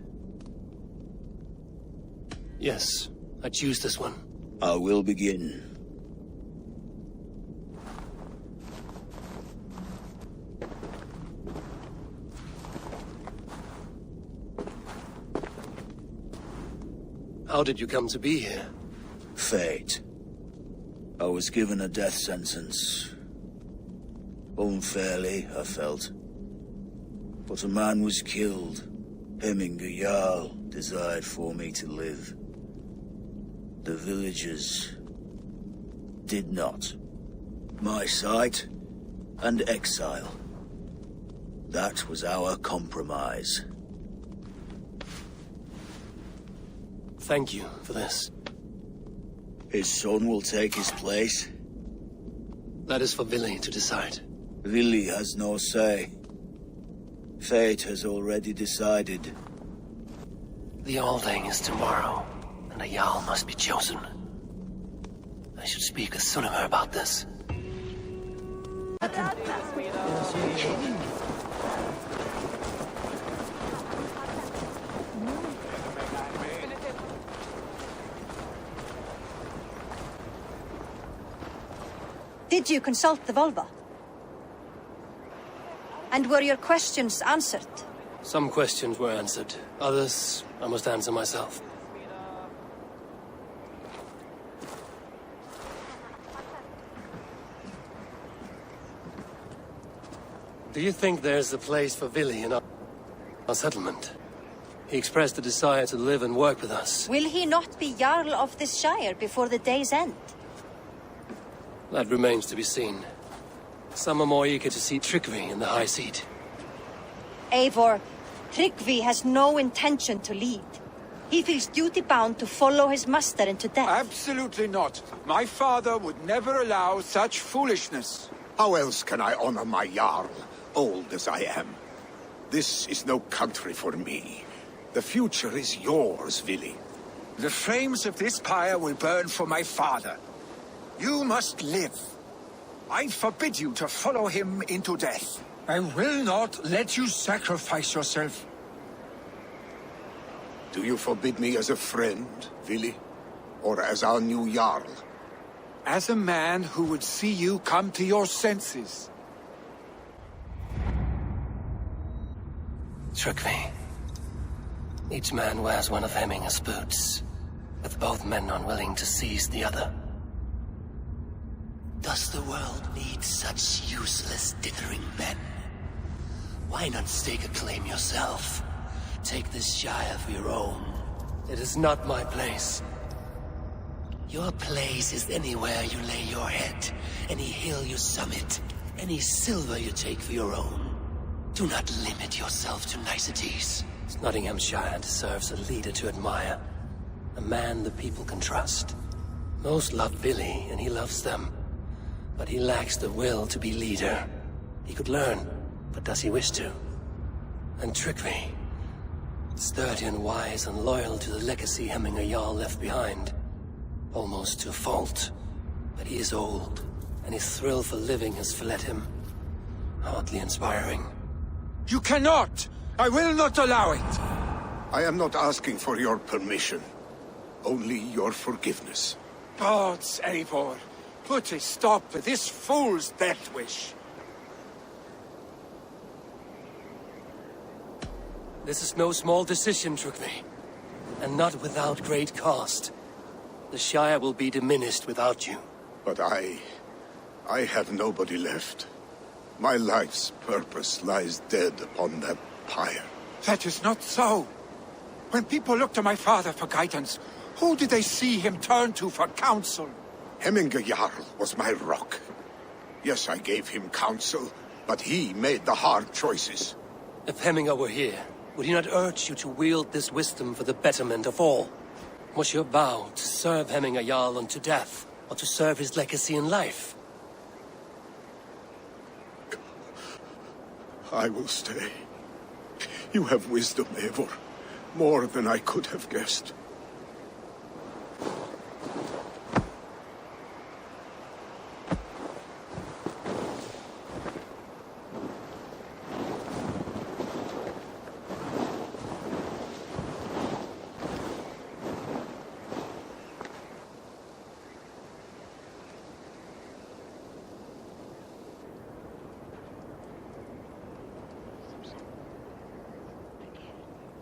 Yes, I choose this one. I will begin. How did you come to be here? Fate. I was given a death sentence. Unfairly, I felt. But a man was killed. Hemminger Jarl desired for me to live. The villagers did not. My sight and exile. That was our compromise. Thank you for this. His son will take his place. That is for Vili to decide. Vili has no say. Fate has already decided. The Alding is tomorrow, and a Jarl must be chosen. I should speak with Sunimer about this. Did you consult the Volva? And were your questions answered? Some questions were answered. Others, I must answer myself. Do you think there's a place for Vili in our settlement? He expressed a desire to live and work with us. Will he not be Jarl of this Shire before the day's end? That remains to be seen. Some are more eager to see Tryggvi in the high seat. Eivor, Tryggvi has no intention to lead. He feels duty-bound to follow his master into death. Absolutely not. My father would never allow such foolishness. How else can I honor my Jarl, old as I am? This is no country for me. The future is yours, Vili. The flames of this pyre will burn for my father. You must live. I forbid you to follow him into death. I will not let you sacrifice yourself. Do you forbid me as a friend, Vili? Or as our new Jarl? As a man who would see you come to your senses. Tryggvi. Each man wears one of Hemminger's boots, with both men unwilling to seize the other. Does the world need such useless, dithering men? Why not stake a claim yourself? Take this Shire for your own. It is not my place. Your place is anywhere you lay your head, any hill you summit, any silver you take for your own. Do not limit yourself to niceties. Snotinghamscire deserves a leader to admire. A man the people can trust. Most love Vili, and he loves them. But he lacks the will to be leader. He could learn, but does he wish to? And Tryggvi, sturdy and wise and loyal to the legacy Hemminger Jarl left behind. Almost to a fault. But he is old, and his thrill for living has fled him. Hardly inspiring. You cannot! I will not allow it! I am not asking for your permission. Only your forgiveness. Gods, Eivor, put a stop to this fool's death wish. This is no small decision, Tryggvi. And not without great cost. The Shire will be diminished without you. But I have nobody left. My life's purpose lies dead upon that pyre. That is not so. When people look to my father for guidance, who did they see him turn to for counsel? Hemminger Jarl was my rock. Yes, I gave him counsel, but he made the hard choices. If Hemminger were here, would he not urge you to wield this wisdom for the betterment of all? Was your vow to serve Hemminger Jarl unto death, or to serve his legacy in life? I will stay. You have wisdom, Eivor. More than I could have guessed.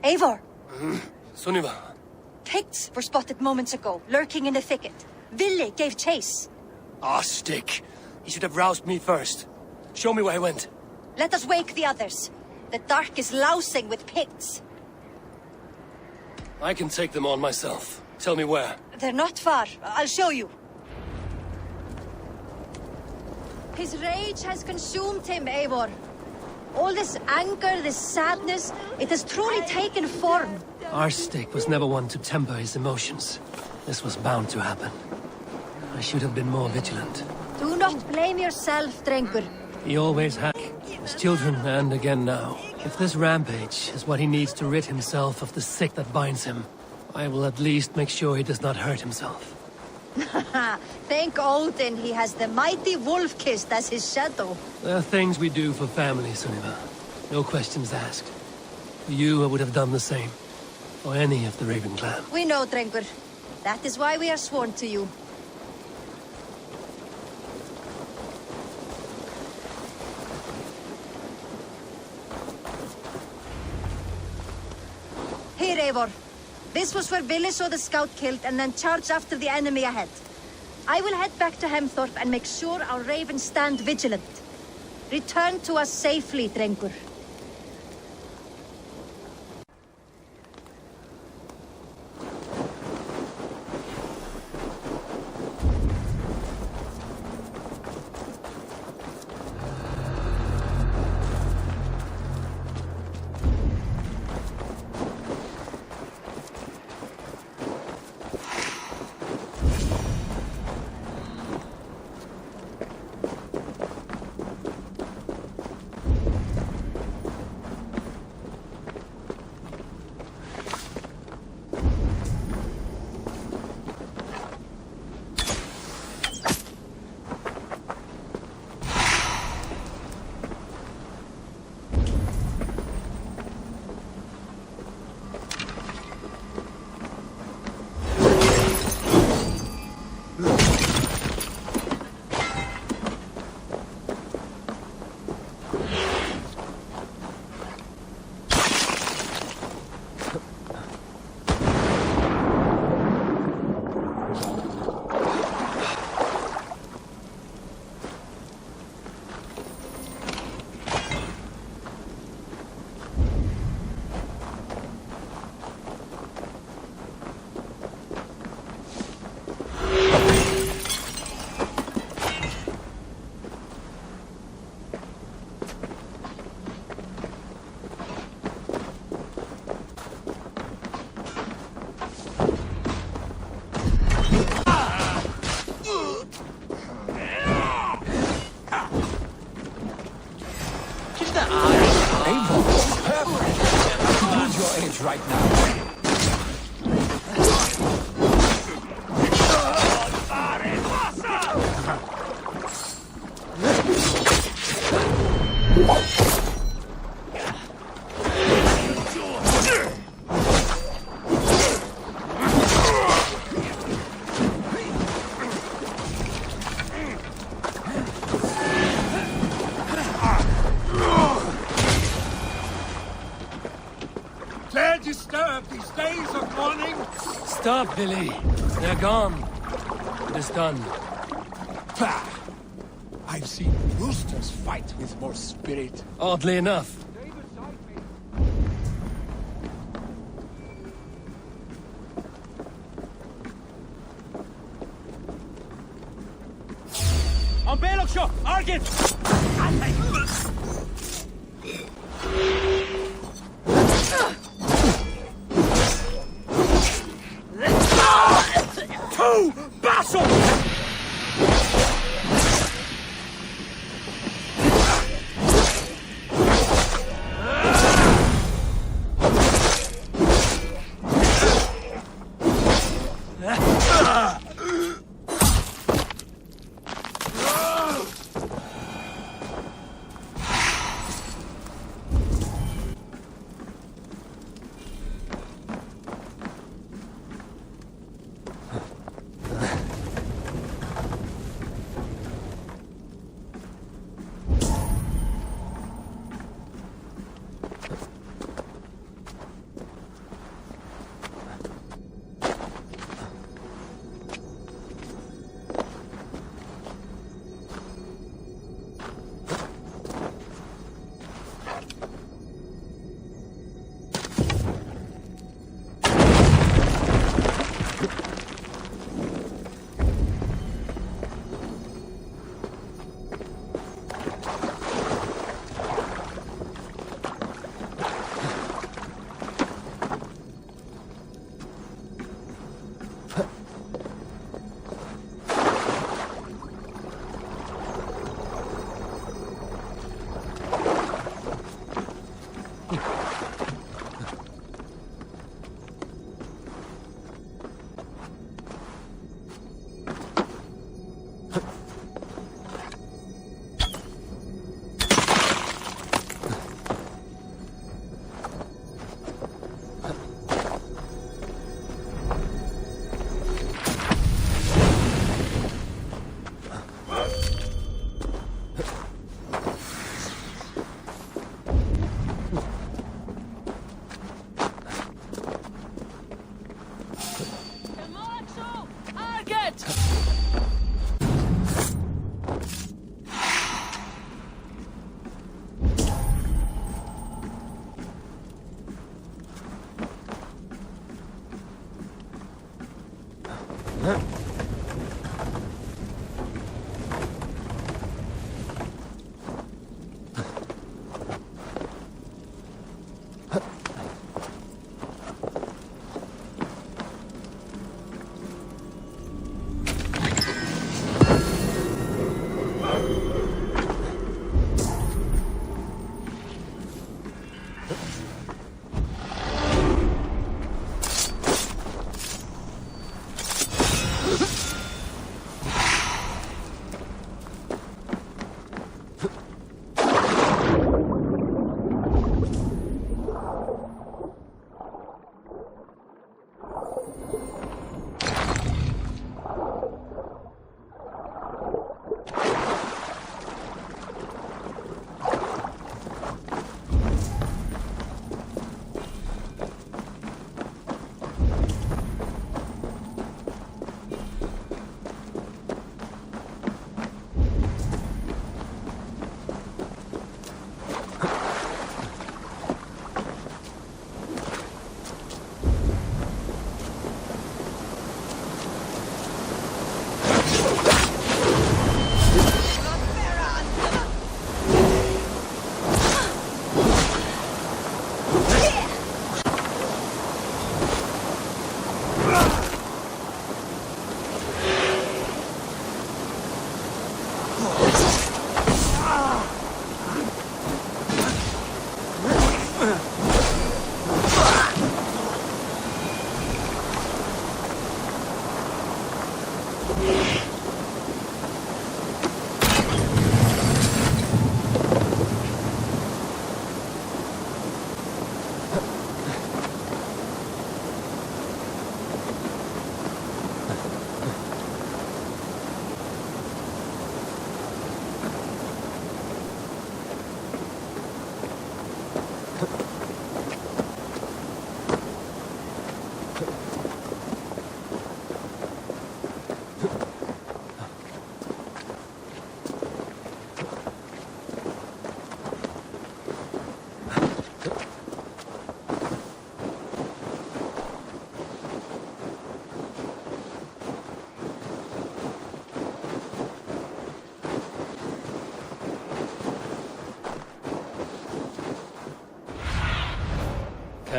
Eivor! Sunniva! Picts were spotted moments ago, lurking in the thicket. Vili gave chase. Ah, stick! He should have roused me first. Show me where he went. Let us wake the others. The dark is lousing with Picts. I can take them on myself. Tell me where. They're not far. I'll show you. His rage has consumed him, Eivor. All this anger, this sadness, it has truly taken form. Our stick was never one to temper his emotions. This was bound to happen. I should have been more vigilant. Do not blame yourself, Drengur. He always had. His children, and again now. If this rampage is what he needs to rid himself of the sick that binds him, I will at least make sure he does not hurt himself. Thank Odin he has the mighty Wolf-Kissed as his shadow. There are things we do for family, Sunniva. No questions asked. For you, I would have done the same. Or any of the Raven clan. We know, Drengur. That is why we are sworn to you. Here, Eivor. This was where Billy saw the scout killed and then charged after the enemy ahead. I will head back to Hemthorpe and make sure our ravens stand vigilant. Return to us safely, Drengur. Right now. Stop, Billy. They're gone. It is done. Pah! I've seen roosters fight with more spirit. Oddly enough. On Belokshop! Argent!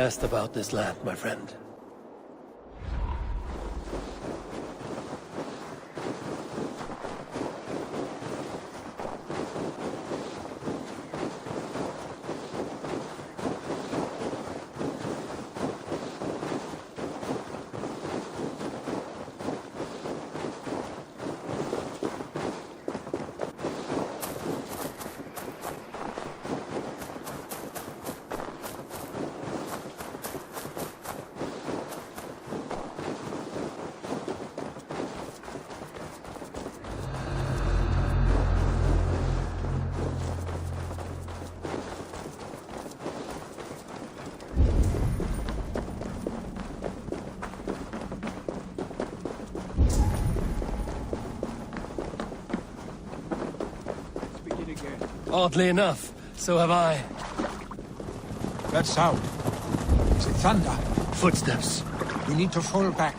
asked about this land, my friend. Oddly enough, so have I. That sound. Is it thunder? Footsteps. We need to fall back.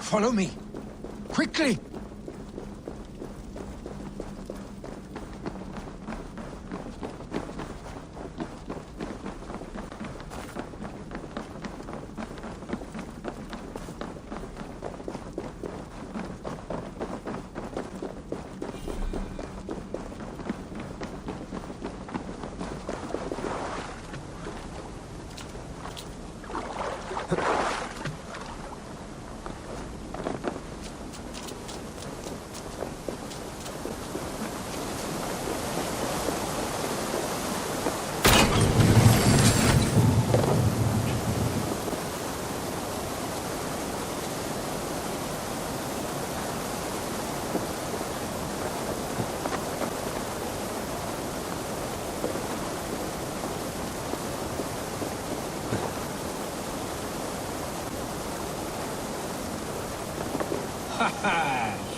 Follow me. Quickly!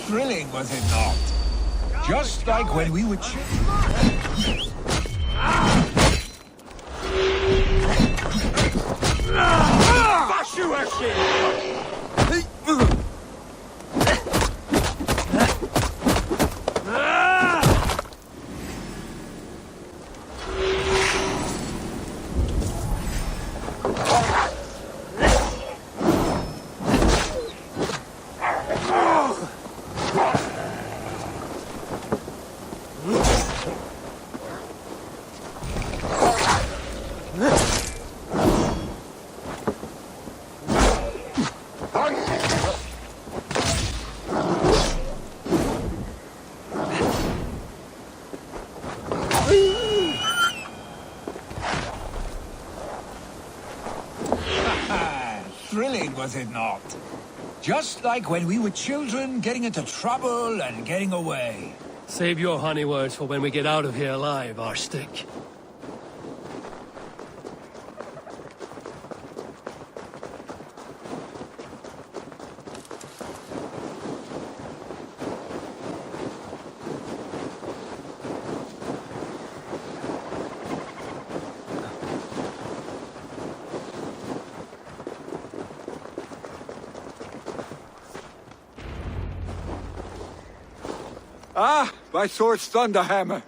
Thrilling, was it not? Just like when we were children. Thrilling, was it not? Just like when we were children, getting into trouble and getting away. Save your honey words for when we get out of here alive, Arstick. Ah, by Thor's thunderhammer.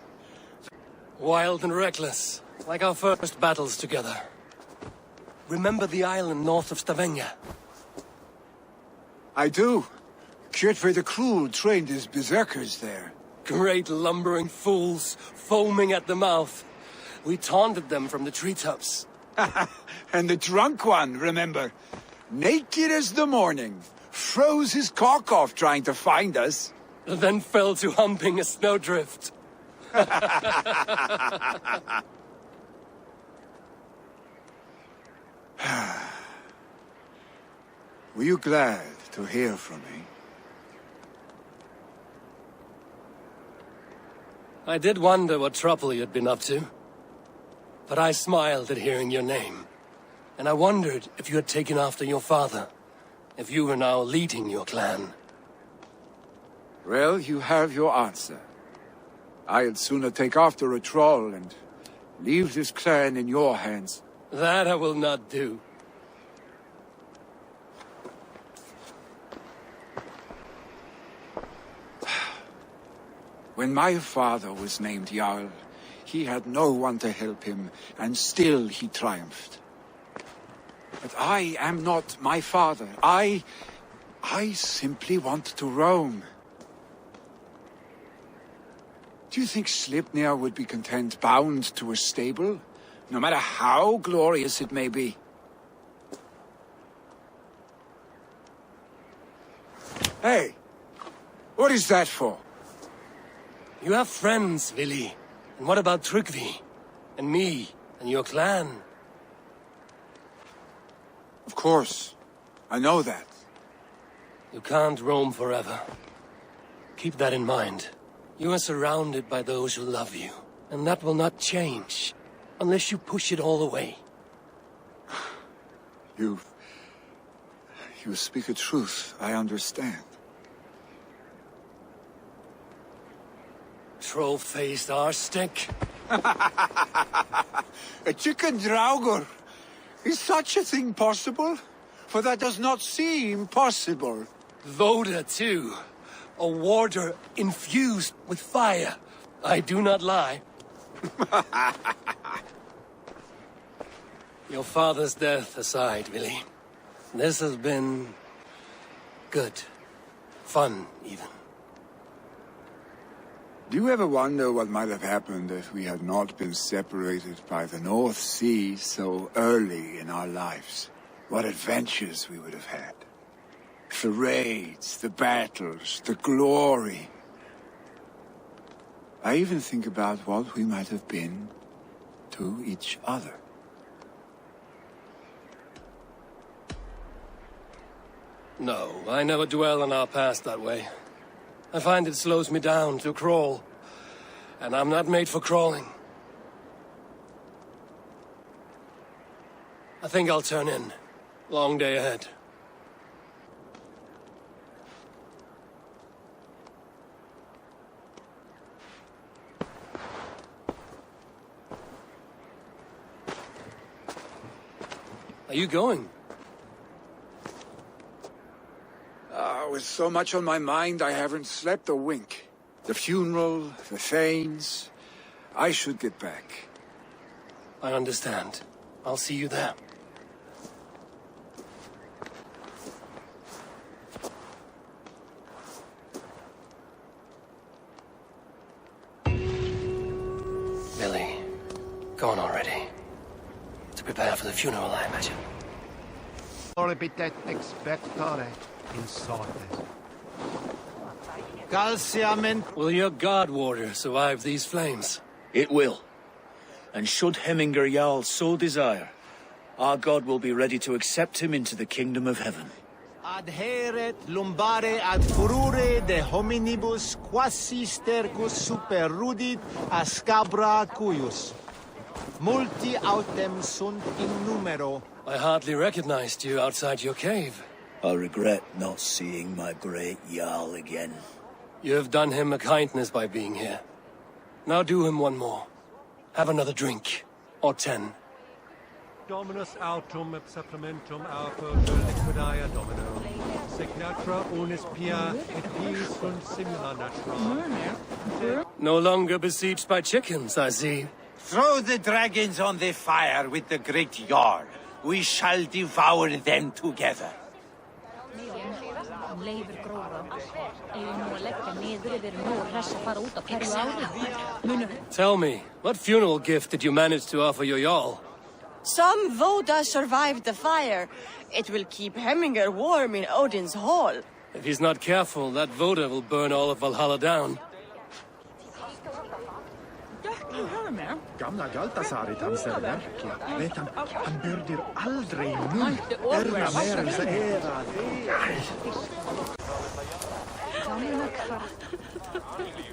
Wild and reckless, like our first battles together. Remember the island north of Stavanger? I do. Kjotve the Cruel trained his berserkers there. Great lumbering fools, foaming at the mouth. We taunted them from the treetops. And the drunk one, remember? Naked as the morning. Froze his cock off trying to find us. Then fell to humping a snowdrift. Were you glad to hear from me? I did wonder what trouble you'd been up to. But I smiled at hearing your name. And I wondered if you had taken after your father. If you were now leading your clan. Well, you have your answer. I'd sooner take after a troll and leave this clan in your hands. That I will not do. When my father was named Jarl, he had no one to help him, and still he triumphed. But I am not my father. I simply want to roam. Do you think Sleipnir would be content bound to a stable, no matter how glorious it may be? Hey, what is that for? You have friends, Vili. And what about Tryggvi? And me? And your clan? Of course. I know that. You can't roam forever. Keep that in mind. You are surrounded by those who love you. And that will not change. Unless you push it all away. You speak a truth. I understand. Troll-faced arse-stick. A chicken draugur. Is such a thing possible? For that does not seem possible. Voda, too. A warder infused with fire. I do not lie. Your father's death aside, Vili. This has been... good. Fun, even. Do you ever wonder what might have happened if we had not been separated by the North Sea so early in our lives? What adventures we would have had. The raids, the battles, the glory. I even think about what we might have been to each other. No, I never dwell on our past that way. I find it slows me down to crawl. And I'm not made for crawling. I think I'll turn in. Long day ahead. Are you going? With so much on my mind, I haven't slept a wink. The funeral, the Thanes... I should get back. I understand. I'll see you there. Billy, gone already. To prepare for the funeral, I imagine. Orbitet expectare in sortes. Will your guard warrior survive these flames? It will. And should Hemminger Jarl so desire, our god will be ready to accept him into the kingdom of heaven. Adheret lumbare ad furore de hominibus quasi stercus super rudit a scabra cuius. Multi autem sunt in numero. I hardly recognized you outside your cave. I regret not seeing my great Jarl again. You have done him a kindness by being here. Now do him one more. Have another drink. Or 10. Dominus autum et supplementum alpha liquidia domino. Signatra unis pia et pis sunt simula natura. No longer besieged by chickens, I see. Throw the dragons on the fire with the great Jarl. We shall devour them together. Tell me, what funeral gift did you manage to offer your Jarl? Some Voda survived the fire. It will keep Hemminger warm in Odin's hall. If he's not careful, that Voda will burn all of Valhalla down. Gamla Galtasarit hans verki. Vet han börjar aldrig nu. Erna mer än så era.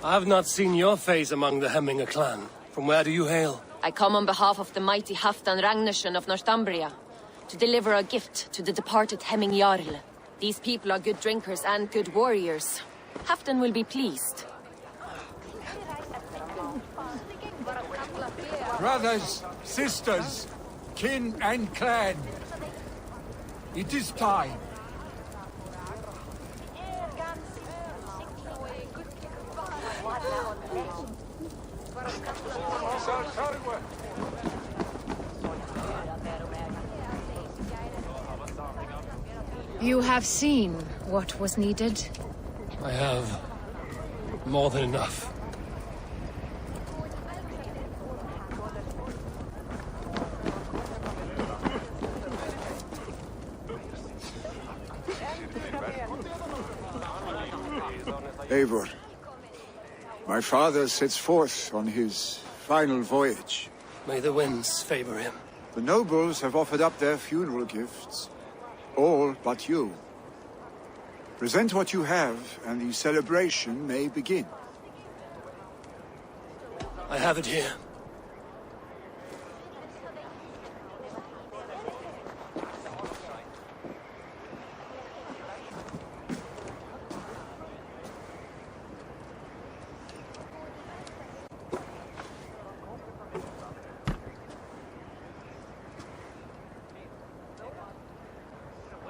I have not seen your face among the Hemminger clan. From where do you hail? I come on behalf of the mighty Halfdan Ragnarsson of Northumbria to deliver a gift to the departed Hemming Jarl. These people are good drinkers and good warriors. Halfdan will be pleased. Brothers, sisters, kin and clan. It is time. You have seen what was needed. I have more than enough. Eivor, my father sets forth on his final voyage. May the winds favor him. The nobles have offered up their funeral gifts. All but you. Present what you have, and the celebration may begin. I have it here.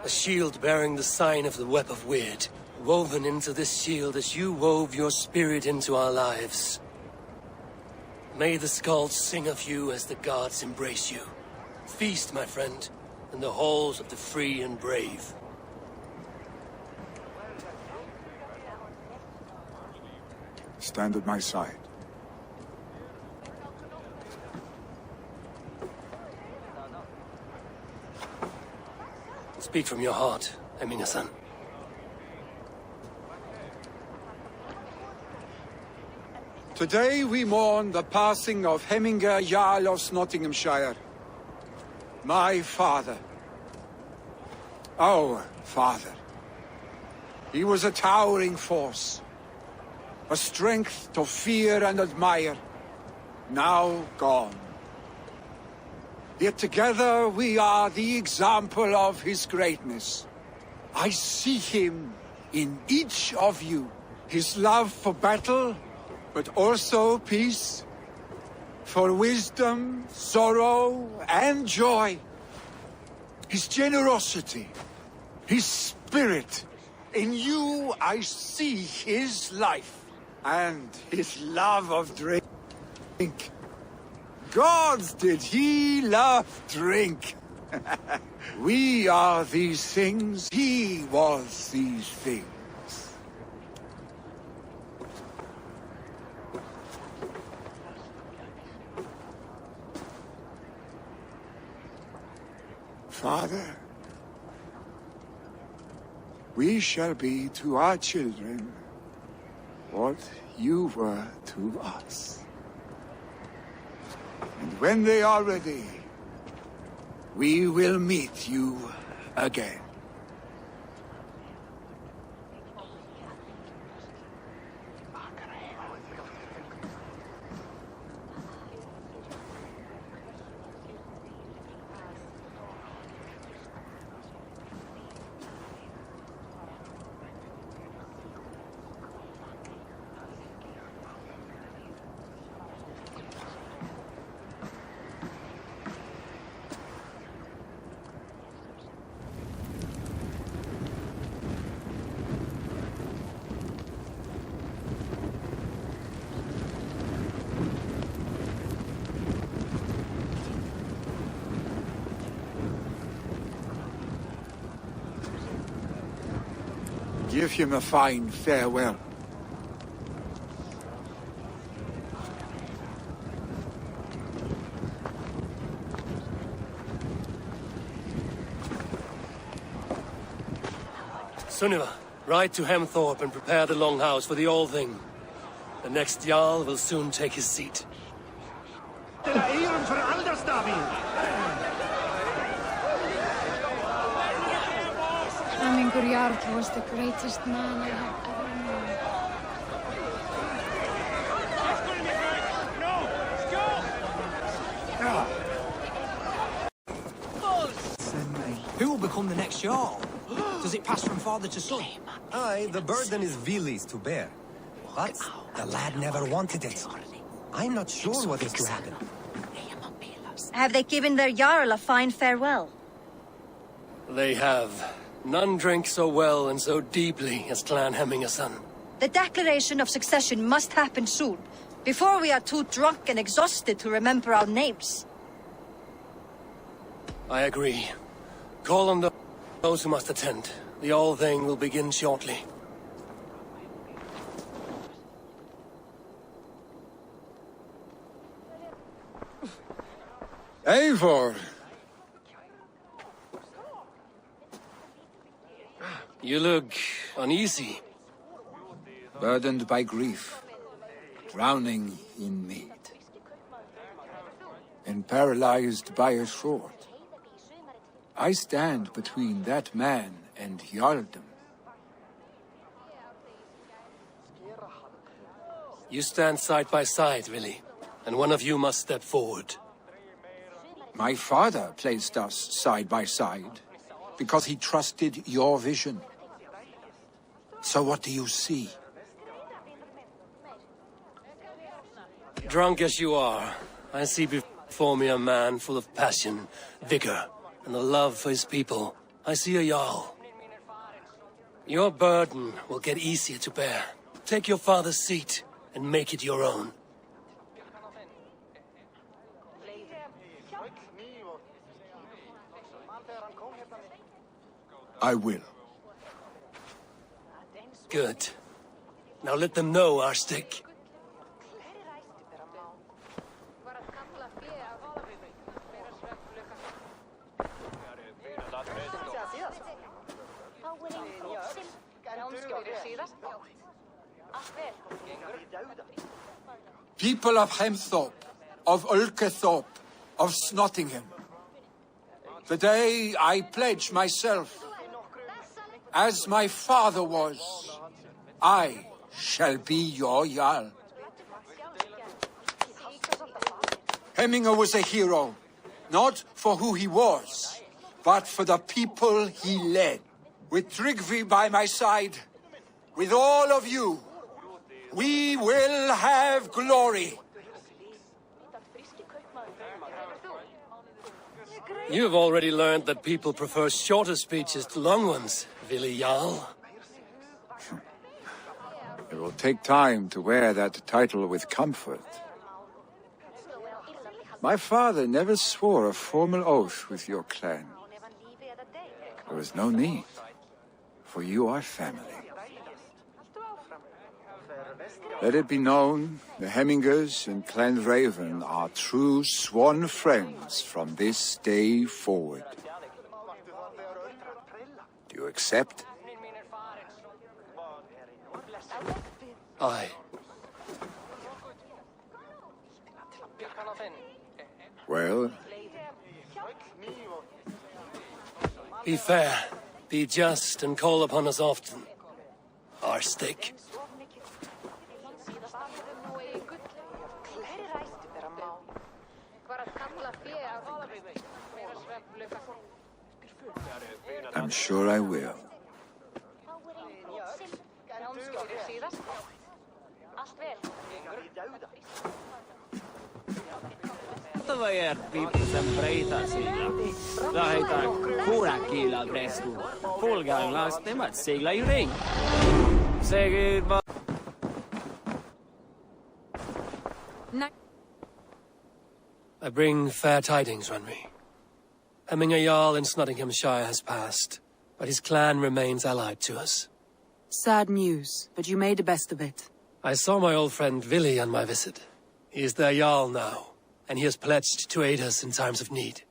A shield bearing the sign of the Web of Weird, woven into this shield as you wove your spirit into our lives. May the skalds sing of you as the gods embrace you. Feast, my friend, in the halls of the free and brave. Stand at my side. Speak from your heart, Eminasan. Today we mourn the passing of Hemminger Jarl of Snotinghamscire. My father. Our father. He was a towering force. A strength to fear and admire. Now gone. Yet together we are the example of his greatness. I see him in each of you. His love for battle, but also peace. For wisdom, sorrow, and joy. His generosity, his spirit. In you I see his life, and his love of drink. Gods, did he love drink! We are these things, he was these things. Father, we shall be to our children what you were to us. And when they are ready, we will meet you again. Give him a fine farewell. Sunniva, ride to Hemthorpe and prepare the longhouse for the All Thing. The next Jarl will soon take his seat. Hemminger Jarl was the greatest man I have ever known. Who will become the next Jarl? Does it pass from father to son? Aye, the burden is Vili's to bear. But the lad never wanted it. I'm not sure what is to happen. Have they given their Jarl a fine farewell? They have. None drink so well and so deeply as Clan Hemmingerson. The declaration of succession must happen soon, before we are too drunk and exhausted to remember our names. I agree. Call on the... Those who must attend. The All-Thing will begin shortly. Eivor! You look uneasy. Burdened by grief, drowning in mead, and paralyzed by a sword. I stand between that man and Jarldom. You stand side by side, Vili, and one of you must step forward. My father placed us side by side because he trusted your vision. So what do you see? Drunk as you are, I see before me a man full of passion, vigor, and a love for his people. I see a Jarl. Your burden will get easier to bear. Take your father's seat and make it your own. I will. Good. Now let them know our stick. People of Hemthorpe, of Ulkethorpe, of Snotingham. Today I pledge myself, as my father was, I shall be your Jarl. Hemminger was a hero, not for who he was, but for the people he led. With Tryggvi by my side, with all of you, we will have glory. You've already learned that people prefer shorter speeches to long ones, Vili Jarl. It will take time to wear that title with comfort. My father never swore a formal oath with your clan. There was no need, for you are family. Let it be known, the Hemmingers and Clan Raven are true sworn friends from this day forward. Do you accept? Aye. Well? Be fair, be just, and call upon us often. Our stick. I'm sure I will. Vad är pipsen breita sillä? Lähetään kurakilla bresku. Folgan lastemat segla i ring. Säger vad... I bring fair tidings, Runry. Hemminger Jarl in Snotinghamscire has passed, but his clan remains allied to us. Sad news, but you made the best of it. I saw my old friend Vili on my visit. He is their Jarl now, and he has pledged to aid us in times of need.